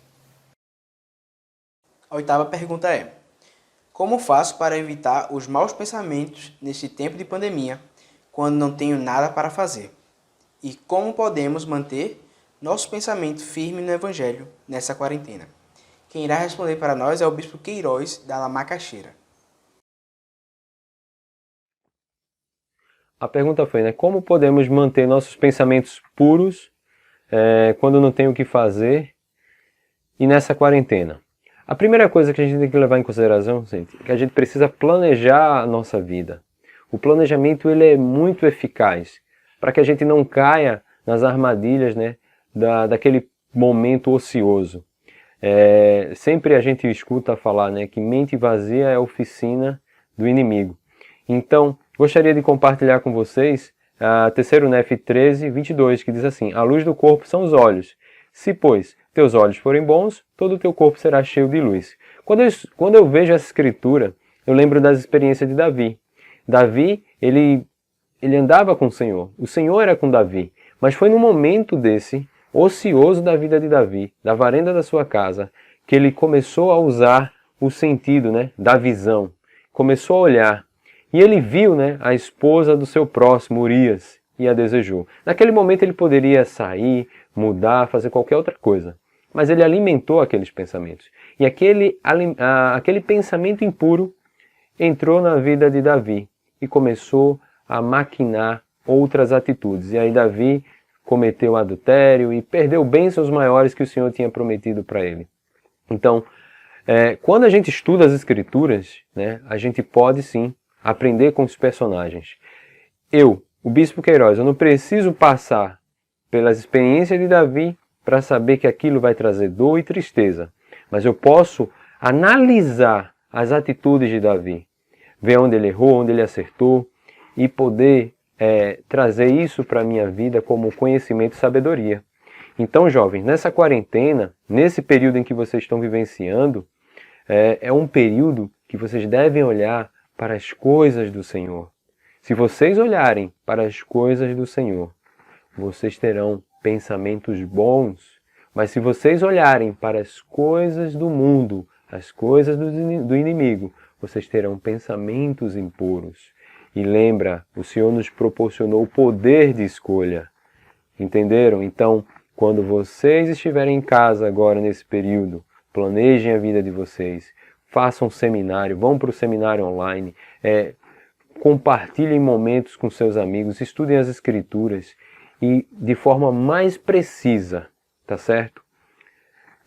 [SPEAKER 2] A 8ª pergunta é: como faço para evitar os maus pensamentos neste tempo de pandemia, quando não tenho nada para fazer? E como podemos manter nosso pensamento firme no Evangelho nessa quarentena? Quem irá responder para nós é o Bispo Queiroz, da La Macaxeira.
[SPEAKER 19] A pergunta foi, né? Como podemos manter nossos pensamentos puros quando não tem o que fazer e nessa quarentena? A primeira coisa que a gente tem que levar em consideração, gente, é que a gente precisa planejar a nossa vida. O planejamento ele é muito eficaz para que a gente não caia nas armadilhas, né, daquele momento ocioso. Sempre a gente escuta falar, né, que mente vazia é a oficina do inimigo. Então, gostaria de compartilhar com vocês a 3 Nef 13, 22, que diz assim: a luz do corpo são os olhos. Se, pois, teus olhos forem bons, todo o teu corpo será cheio de luz. Quando eu vejo essa escritura, eu lembro das experiências de Davi. Davi, ele andava com o Senhor era com Davi, mas foi num momento desse, ocioso da vida de Davi, da varanda da sua casa, que ele começou a usar o sentido, né, da visão, começou a olhar, e ele viu, né, a esposa do seu próximo, Urias, e a desejou. Naquele momento ele poderia sair, mudar, fazer qualquer outra coisa, mas ele alimentou aqueles pensamentos, e aquele pensamento impuro entrou na vida de Davi, e começou a maquinar outras atitudes, e aí Davi cometeu adultério e perdeu bênçãos maiores que o Senhor tinha prometido para ele. Então, quando a gente estuda as Escrituras, né, a gente pode sim aprender com os personagens. O Bispo Queiroz, eu não preciso passar pelas experiências de Davi para saber que aquilo vai trazer dor e tristeza, mas eu posso analisar as atitudes de Davi, ver onde ele errou, onde ele acertou e poder trazer isso para a minha vida como conhecimento e sabedoria. Então, jovens, nessa quarentena, nesse período em que vocês estão vivenciando, é um período que vocês devem olhar para as coisas do Senhor. Se vocês olharem para as coisas do Senhor, vocês terão pensamentos bons. Mas se vocês olharem para as coisas do mundo, as coisas do inimigo, vocês terão pensamentos impuros. E lembra, o Senhor nos proporcionou o poder de escolha. Entenderam? Então, quando vocês estiverem em casa agora nesse período, planejem a vida de vocês, façam um seminário, vão para o seminário online, compartilhem momentos com seus amigos, estudem as Escrituras e de forma mais precisa, tá certo?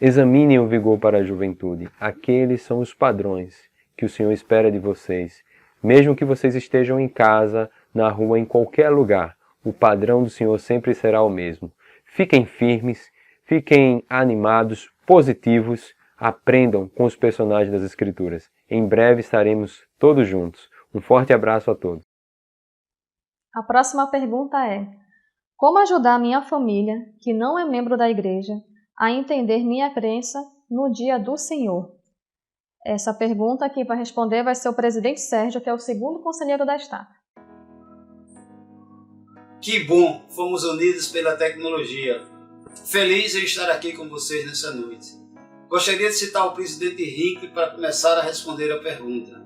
[SPEAKER 19] Examinem o vigor para a juventude. Aqueles são os padrões que o Senhor espera de vocês. Mesmo que vocês estejam em casa, na rua, em qualquer lugar, o padrão do Senhor sempre será o mesmo. Fiquem firmes, fiquem animados, positivos, aprendam com os personagens das Escrituras. Em breve estaremos todos juntos. Um forte abraço a todos.
[SPEAKER 1] A próxima pergunta é: como ajudar minha família, que não é membro da igreja, a entender minha crença no dia do Senhor? Essa pergunta aqui para responder vai ser o presidente Sérgio, que é o segundo conselheiro da estaca.
[SPEAKER 20] Que bom, fomos unidos pela tecnologia. Feliz em estar aqui com vocês nessa noite. Gostaria de citar o presidente Hinckley para começar a responder a pergunta.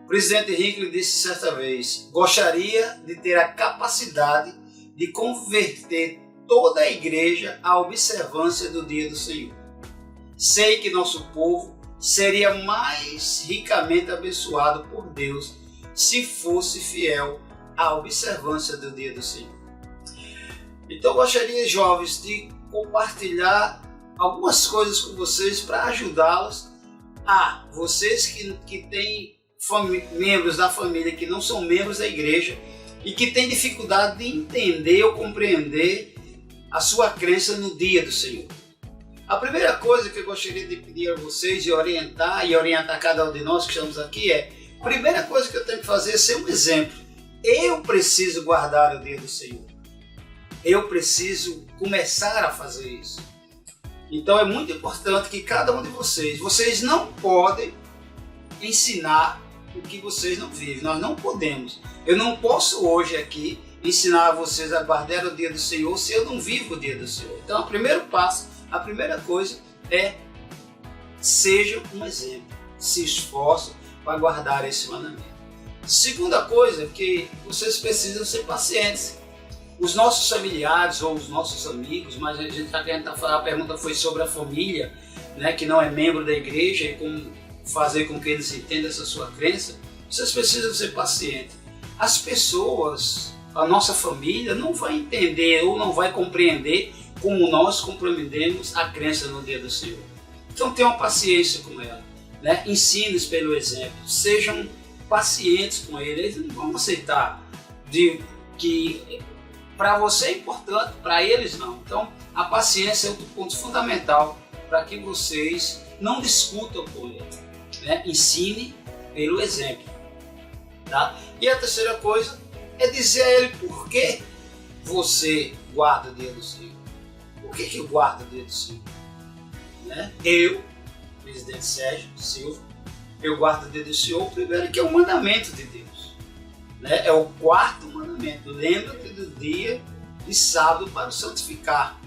[SPEAKER 20] O presidente Hinckley disse certa vez: gostaria de ter a capacidade de converter toda a igreja à observância do dia do Senhor. Sei que nosso povo seria mais ricamente abençoado por Deus se fosse fiel à observância do dia do Senhor. Então gostaria, jovens, de compartilhar algumas coisas com vocês para ajudá-los a vocês que têm membros da família que não são membros da igreja e que têm dificuldade de entender ou compreender a sua crença no dia do Senhor. A primeira coisa que eu gostaria de pedir a vocês e orientar cada um de nós que estamos aqui é: a primeira coisa que eu tenho que fazer é ser um exemplo. Eu preciso guardar o dia do Senhor. Eu preciso começar a fazer isso. Então é muito importante que cada um de vocês não podem ensinar o que vocês não vivem. Nós não podemos. Eu não posso hoje aqui ensinar a vocês a guardar o dia do Senhor se eu não vivo o dia do Senhor. Então o primeiro passo, a primeira coisa é: sejam um exemplo. Se esforcem para guardar esse mandamento. Segunda coisa é que vocês precisam ser pacientes. Os nossos familiares ou os nossos amigos, mas a gente está querendo falar, a pergunta foi sobre a família, né, que não é membro da igreja, e como fazer com que eles entendam essa sua crença. Vocês precisam ser pacientes. As pessoas, a nossa família, não vai entender ou não vai compreender como nós compreendemos a crença no dia do Senhor. Então tenham paciência com ela, né? Ensine-os pelo exemplo, sejam pacientes com eles. Eles não vão aceitar que para você é importante, para eles não. Então a paciência é outro ponto fundamental para que vocês não discutam com eles, né? Ensine pelo exemplo, tá? E a terceira coisa é dizer a ele por que você guarda o dia do Senhor. Por que eu guardo o dia do Senhor? Né? Eu, presidente Sérgio Silva, eu guardo o dia do Senhor, primeiro que é o mandamento de Deus, né? É o quarto mandamento: lembra-te do dia de sábado para o santificar.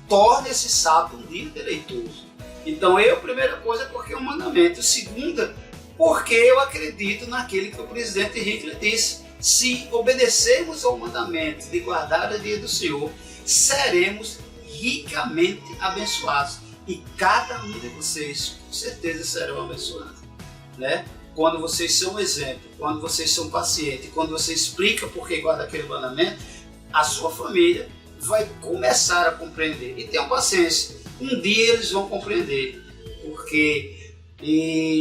[SPEAKER 20] Torne esse sábado um dia deleitoso. Então a primeira coisa é porque é um mandamento. Segunda, porque eu acredito naquele que o presidente Hinckley disse: se obedecermos ao mandamento de guardar o dia do Senhor, seremos ricamente abençoados. E cada um de vocês, com certeza, serão abençoados, né? Quando vocês são um exemplo, quando vocês são pacientes, quando você explica por que guarda aquele mandamento, a sua família vai começar a compreender. E tenham paciência, um dia eles vão compreender. Porque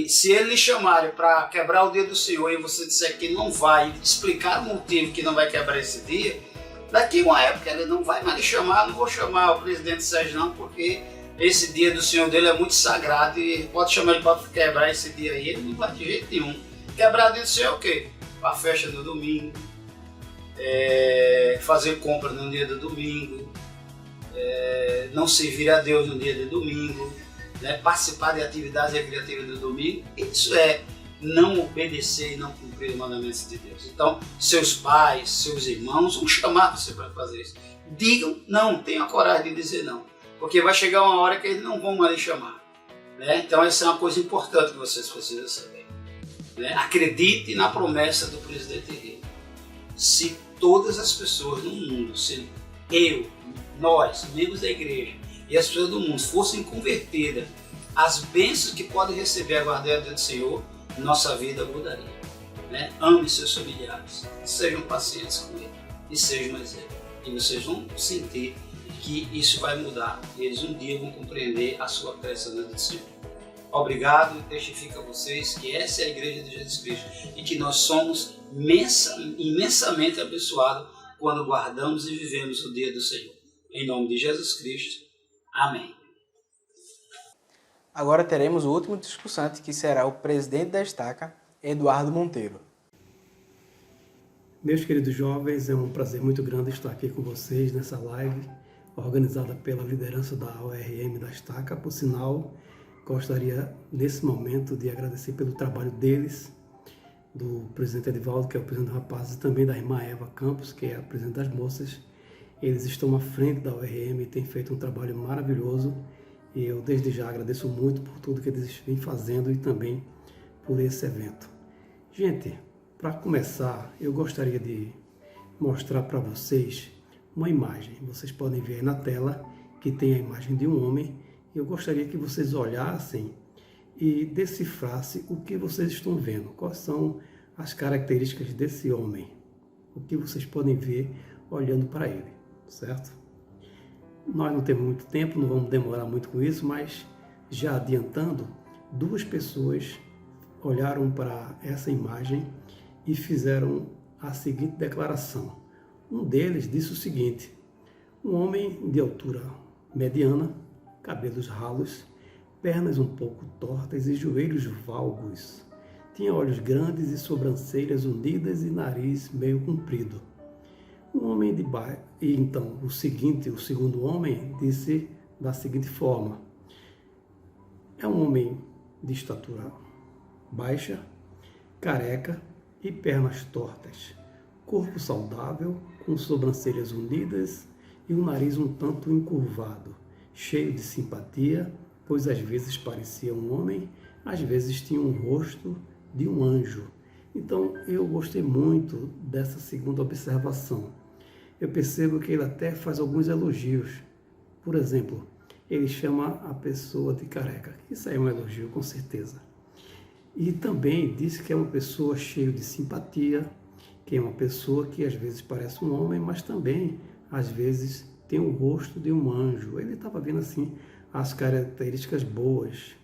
[SPEAKER 20] se eles lhe chamarem para quebrar o dia do Senhor e você disser que não vai, explicar o motivo que não vai quebrar esse dia, daqui a uma época ele não vai mais lhe chamar. Não vou chamar o presidente Sérgio não, porque esse dia do Senhor dele é muito sagrado e pode chamar ele para quebrar esse dia aí, ele não vai de jeito nenhum. Quebrar o dia do Senhor é o quê? Para a festa no domingo, fazer compra no dia do domingo, não servir a Deus no dia de domingo, né? Participar de atividades recreativas do domingo. Isso é não obedecer e não cumprir os mandamentos de Deus. Então, seus pais, seus irmãos vão chamar você para fazer isso. Digam não, tenham a coragem de dizer não, porque vai chegar uma hora que eles não vão mais lhe chamar, né? Então essa é uma coisa importante que vocês precisam saber, né? Acredite na promessa do presidente Hinckley. Se todas as pessoas no mundo, se nós, membros da igreja, e as pessoas do mundo fossem convertidas às bênçãos que podem receber a guarda do Senhor, nossa vida mudaria, né? Ame seus familiares, sejam pacientes com eles e sejam um exemplo. E vocês vão sentir que isso vai mudar. E eles um dia vão compreender a sua crença no Senhor. Obrigado e testifico a vocês que essa é a Igreja de Jesus Cristo e que nós somos imensamente abençoados quando guardamos e vivemos o dia do Senhor. Em nome de Jesus Cristo. Amém.
[SPEAKER 2] Agora teremos o último discursante, que será o presidente da Estaca, Eduardo Monteiro.
[SPEAKER 21] Meus queridos jovens, é um prazer muito grande estar aqui com vocês nessa live, organizada pela liderança da ORM da Estaca. Por sinal, gostaria nesse momento de agradecer pelo trabalho deles, do presidente Edivaldo, que é o presidente dos rapazes, e também da irmã Eva Campos, que é a presidente das moças. Eles estão à frente da ORM e têm feito um trabalho maravilhoso, e eu desde já agradeço muito por tudo que eles vêm fazendo e também por esse evento. Gente, para começar, eu gostaria de mostrar para vocês uma imagem. Vocês podem ver aí na tela que tem a imagem de um homem. Eu gostaria que vocês olhassem e decifrassem o que vocês estão vendo. Quais são as características desse homem? O que vocês podem ver olhando para ele, certo? Nós não temos muito tempo, não vamos demorar muito com isso, mas já adiantando, duas pessoas olharam para essa imagem e fizeram a seguinte declaração. Um deles disse o seguinte: um homem de altura mediana, cabelos ralos, pernas um pouco tortas e joelhos valgos. Tinha olhos grandes e sobrancelhas unidas e nariz meio comprido. Um homem de baixo. E então o segundo homem disse da seguinte forma: é um homem de estatura baixa, careca e pernas tortas, corpo saudável, com sobrancelhas unidas e um nariz um tanto encurvado, cheio de simpatia, pois às vezes parecia um homem, às vezes tinha um rosto de um anjo. Então eu gostei muito dessa segunda observação. Eu percebo que ele até faz alguns elogios. Por exemplo, ele chama a pessoa de careca. Isso aí é um elogio, com certeza. E também disse que é uma pessoa cheia de simpatia, que é uma pessoa que às vezes parece um homem, mas também às vezes tem o rosto de um anjo. Ele estava vendo assim as características boas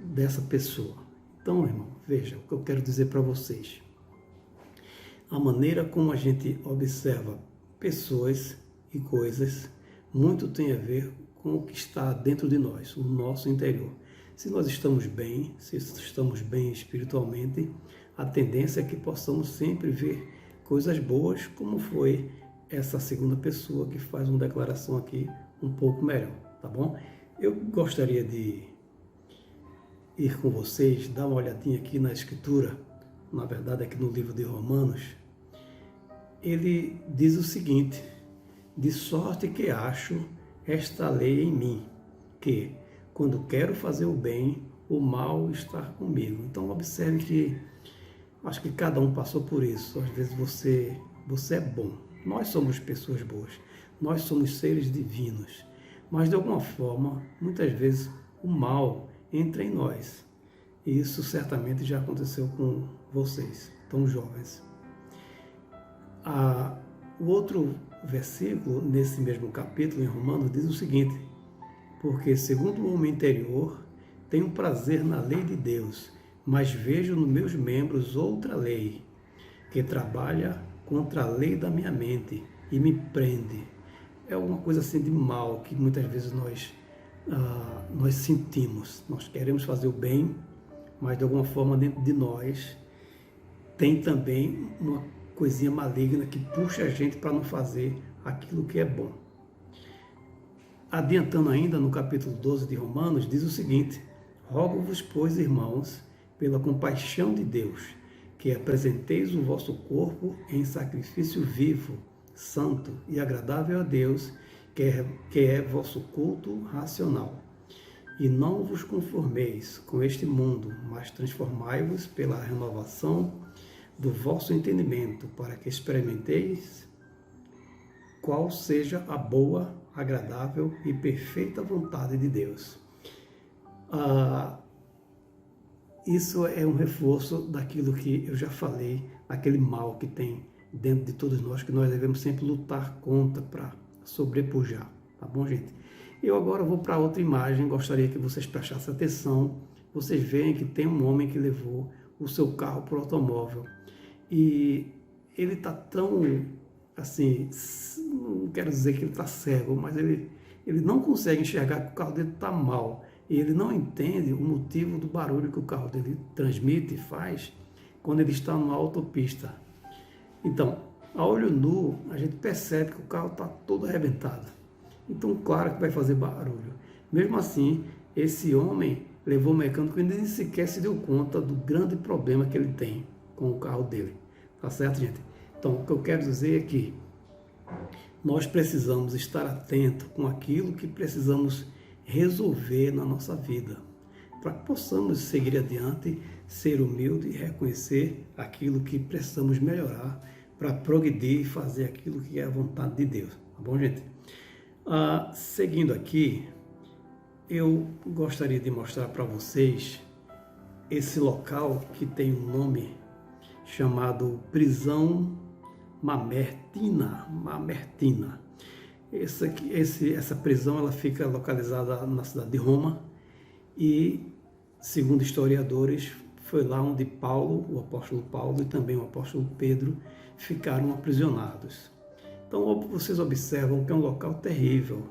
[SPEAKER 21] dessa pessoa. Então, irmão, veja o que eu quero dizer para vocês. A maneira como a gente observa pessoas e coisas muito tem a ver com o que está dentro de nós, o nosso interior. Se nós estamos bem, se estamos bem espiritualmente, a tendência é que possamos sempre ver coisas boas, como foi essa segunda pessoa que faz uma declaração aqui um pouco melhor, tá bom? Eu gostaria de ir com vocês, dar uma olhadinha aqui na Escritura, na verdade aqui no livro de Romanos. Ele diz o seguinte: de sorte que acho esta lei em mim, que quando quero fazer o bem, o mal está comigo. Então observe que acho que cada um passou por isso. Às vezes você é bom. Nós somos pessoas boas. Nós somos seres divinos. Mas de alguma forma, muitas vezes o mal entra em nós. E isso certamente já aconteceu com vocês, tão jovens. O outro versículo, nesse mesmo capítulo, em Romanos, diz o seguinte: porque segundo o homem interior, tenho prazer na lei de Deus, mas vejo nos meus membros outra lei, que trabalha contra a lei da minha mente e me prende. É uma coisa assim de mal que muitas vezes nós sentimos. Nós queremos fazer o bem, mas de alguma forma dentro de nós tem também uma coisinha maligna que puxa a gente para não fazer aquilo que é bom. Adiantando ainda, no capítulo 12 de Romanos, diz o seguinte: rogo-vos, pois, irmãos, pela compaixão de Deus, que apresenteis o vosso corpo em sacrifício vivo, santo e agradável a Deus, que é vosso culto racional. E não vos conformeis com este mundo, mas transformai-vos pela renovação do vosso entendimento, para que experimenteis qual seja a boa, agradável e perfeita vontade de Deus. Isso é um reforço daquilo que eu já falei, aquele mal que tem dentro de todos nós, que nós devemos sempre lutar contra para sobrepujar, tá bom, gente? Eu agora vou para outra imagem, gostaria que vocês prestassem atenção. Vocês veem que tem um homem que levou o seu carro para o automóvel e ele está tão, assim, não quero dizer que ele está cego, mas ele não consegue enxergar que o carro dele está mal. e ele não entende o motivo do barulho que o carro dele transmite e faz quando ele está numa autopista. Então, a olho nu, a gente percebe que o carro está todo arrebentado. Então, claro que vai fazer barulho. Mesmo assim, esse homem levou o mecânico e nem sequer se deu conta do grande problema que ele tem com o carro dele. Tá certo, gente? Então, o que eu quero dizer é que nós precisamos estar atentos com aquilo que precisamos resolver na nossa vida, para que possamos seguir adiante, ser humilde e reconhecer aquilo que precisamos melhorar para progredir e fazer aquilo que é a vontade de Deus. Tá bom, gente? Seguindo aqui, eu gostaria de mostrar para vocês esse local que tem um nome chamado Prisão Mamertina. Essa prisão ela fica localizada na cidade de Roma e, segundo historiadores, foi lá onde Paulo, o apóstolo Paulo e também o apóstolo Pedro ficaram aprisionados. Então vocês observam que é um local terrível,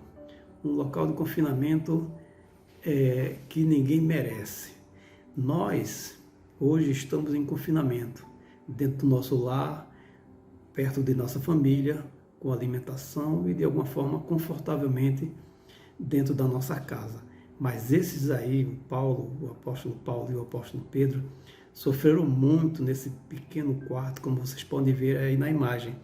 [SPEAKER 21] um local de confinamento que ninguém merece. Nós hoje estamos em confinamento, dentro do nosso lar, perto de nossa família, com alimentação e de alguma forma confortavelmente dentro da nossa casa. Mas esses aí, o apóstolo Paulo e o apóstolo Pedro, sofreram muito nesse pequeno quarto, como vocês podem ver aí na imagem.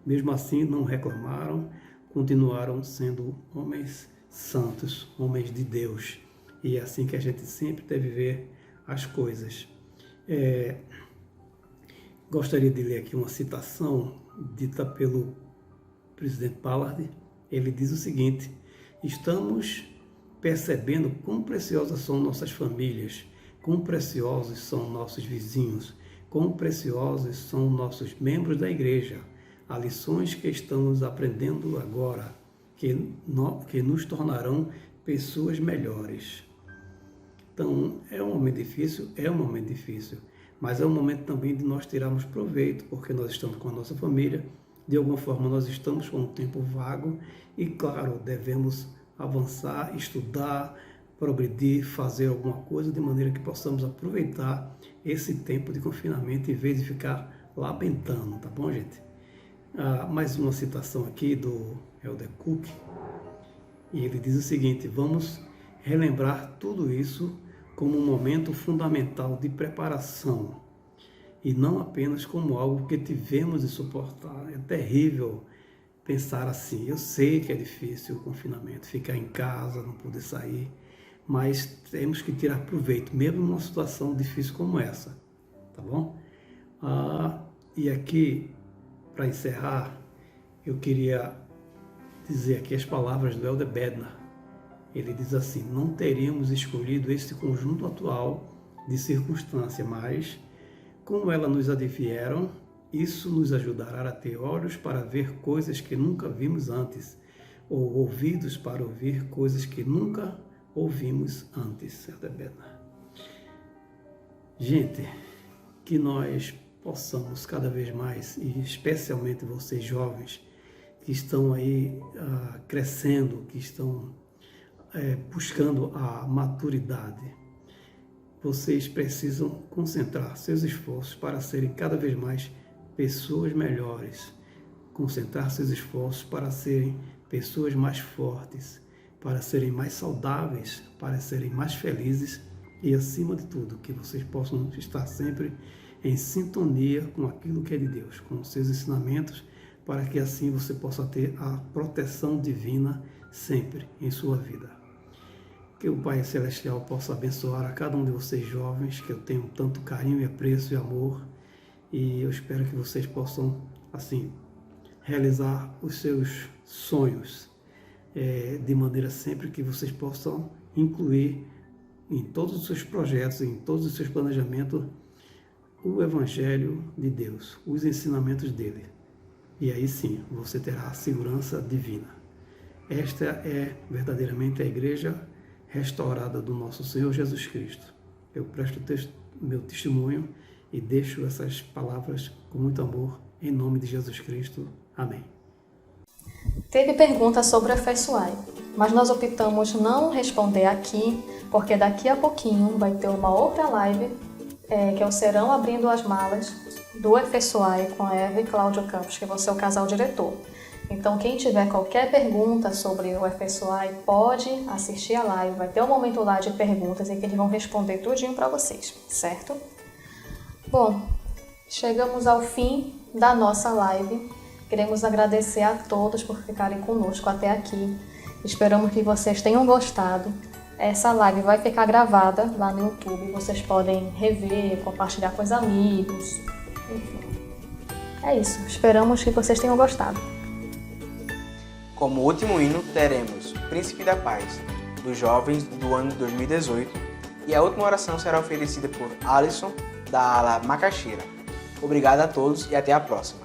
[SPEAKER 21] Mesmo assim, não reclamaram, continuaram sendo homens santos, homens de Deus. E é assim que a gente sempre deve ver as coisas. Gostaria de ler aqui uma citação dita pelo presidente Ballard. Ele diz o seguinte: estamos percebendo quão preciosas são nossas famílias, quão preciosos são nossos vizinhos, quão preciosos são nossos membros da igreja. Há lições que estamos aprendendo agora, que nos tornarão pessoas melhores. Então, é um momento difícil, mas é um momento também de nós tirarmos proveito, porque nós estamos com a nossa família, de alguma forma nós estamos com um tempo vago e, claro, devemos avançar, estudar, progredir, fazer alguma coisa de maneira que possamos aproveitar esse tempo de confinamento em vez de ficar lamentando, tá bom, gente? Mais uma citação aqui do Elder Cook, e ele diz o seguinte: vamos relembrar tudo isso como um momento fundamental de preparação e não apenas como algo que tivemos de suportar. É terrível pensar assim. Eu sei que é difícil o confinamento, ficar em casa, não poder sair, mas temos que tirar proveito, mesmo numa situação difícil como essa, tá bom? E aqui, para encerrar, eu queria dizer aqui as palavras do Elder Bednar. Ele diz assim: não teríamos escolhido este conjunto atual de circunstâncias, mas, como elas nos advieram, isso nos ajudará a ter olhos para ver coisas que nunca vimos antes, ou ouvidos para ouvir coisas que nunca ouvimos antes. Elder Bednar. Gente, que nós possamos cada vez mais, e especialmente vocês jovens que estão aí crescendo, que estão buscando a maturidade, vocês precisam concentrar seus esforços para serem cada vez mais pessoas melhores, concentrar seus esforços para serem pessoas mais fortes, para serem mais saudáveis, para serem mais felizes e, acima de tudo, que vocês possam estar sempre em sintonia com aquilo que é de Deus, com os seus ensinamentos, para que assim você possa ter a proteção divina sempre em sua vida. Que o Pai Celestial possa abençoar a cada um de vocês jovens, que eu tenho tanto carinho e apreço e amor, e eu espero que vocês possam, assim, realizar os seus sonhos, de maneira sempre que vocês possam incluir em todos os seus projetos, em todos os seus planejamentos, o Evangelho de Deus, os ensinamentos dele. E aí sim, você terá a segurança divina. Esta é verdadeiramente a igreja restaurada do nosso Senhor Jesus Cristo. Eu presto meu testemunho e deixo essas palavras com muito amor, em nome de Jesus Cristo. Amém.
[SPEAKER 1] Teve pergunta sobre o Efesuai. mas nós optamos não responder aqui, porque daqui a pouquinho vai ter uma outra live, que é o Serão Abrindo as Malas, do FSUAI com a Eva e Cláudio Campos, que vão ser o casal diretor. Então, quem tiver qualquer pergunta sobre o FSUAI pode assistir a live, vai ter um momento lá de perguntas em que eles vão responder tudinho para vocês, certo? Bom, chegamos ao fim da nossa live. Queremos agradecer a todos por ficarem conosco até aqui. Esperamos que vocês tenham gostado. Essa live vai ficar gravada lá no YouTube. Vocês podem rever, compartilhar com os amigos. Enfim. É isso. Esperamos que vocês tenham gostado.
[SPEAKER 2] Como último hino, teremos Príncipe da Paz, dos jovens do ano 2018. E a última oração será oferecida por Alisson, da ala Macaxeira. Obrigado a todos e até a próxima.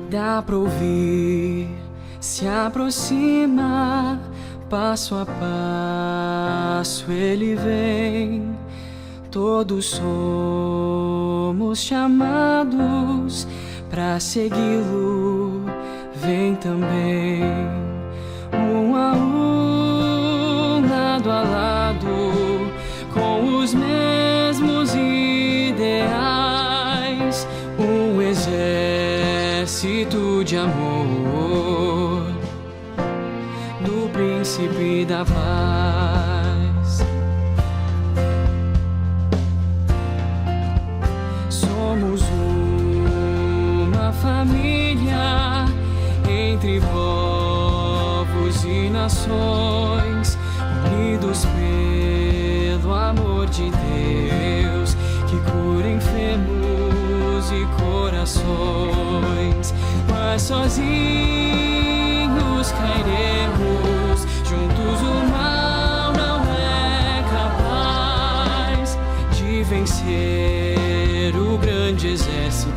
[SPEAKER 4] Dá pra ouvir, se aproxima, passo a passo ele vem. Todos somos chamados pra segui-lo, vem também. Um a um, lado a lado, com os mesmos ideais, um exército de amor do príncipe da paz. Somos uma família entre povos e nações, unidos pelo amor de Deus que cura enfermos e corações. Mas sozinhos cairemos, juntos o mal não é capaz de vencer o grande exército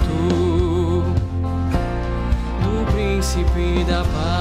[SPEAKER 4] do príncipe da paz.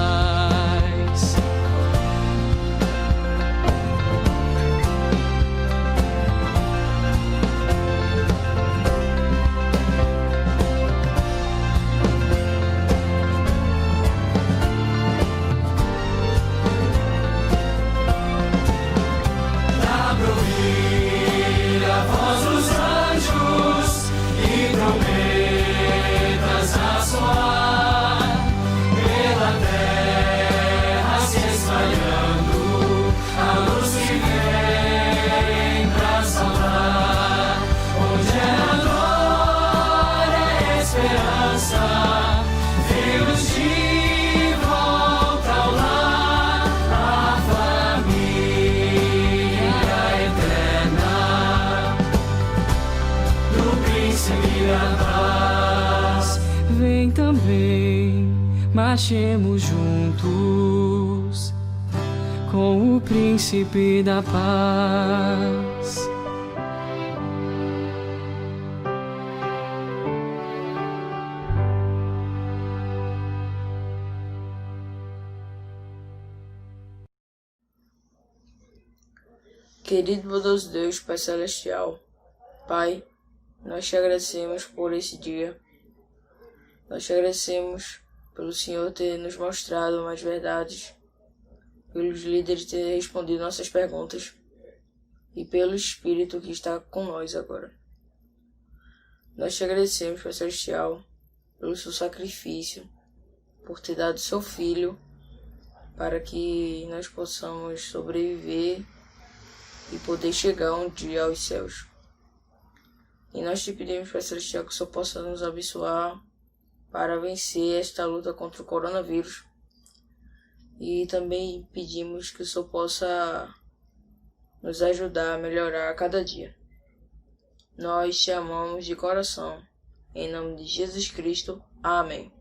[SPEAKER 4] Vem também, marchemos juntos com o príncipe da paz.
[SPEAKER 22] Querido bondoso Deus, Pai Celestial, Pai, nós te agradecemos por esse dia. Nós te agradecemos pelo Senhor ter nos mostrado mais verdades, pelos líderes ter respondido nossas perguntas e pelo Espírito que está com nós agora. Nós te agradecemos, Pai Celestial, pelo seu sacrifício, por ter dado seu Filho para que nós possamos sobreviver e poder chegar um dia aos céus. E nós te pedimos, Pai Celestial, que o Senhor possa nos abençoar para vencer esta luta contra o coronavírus. E também pedimos que o Senhor possa nos ajudar a melhorar a cada dia. Nós te amamos de coração. Em nome de Jesus Cristo. Amém.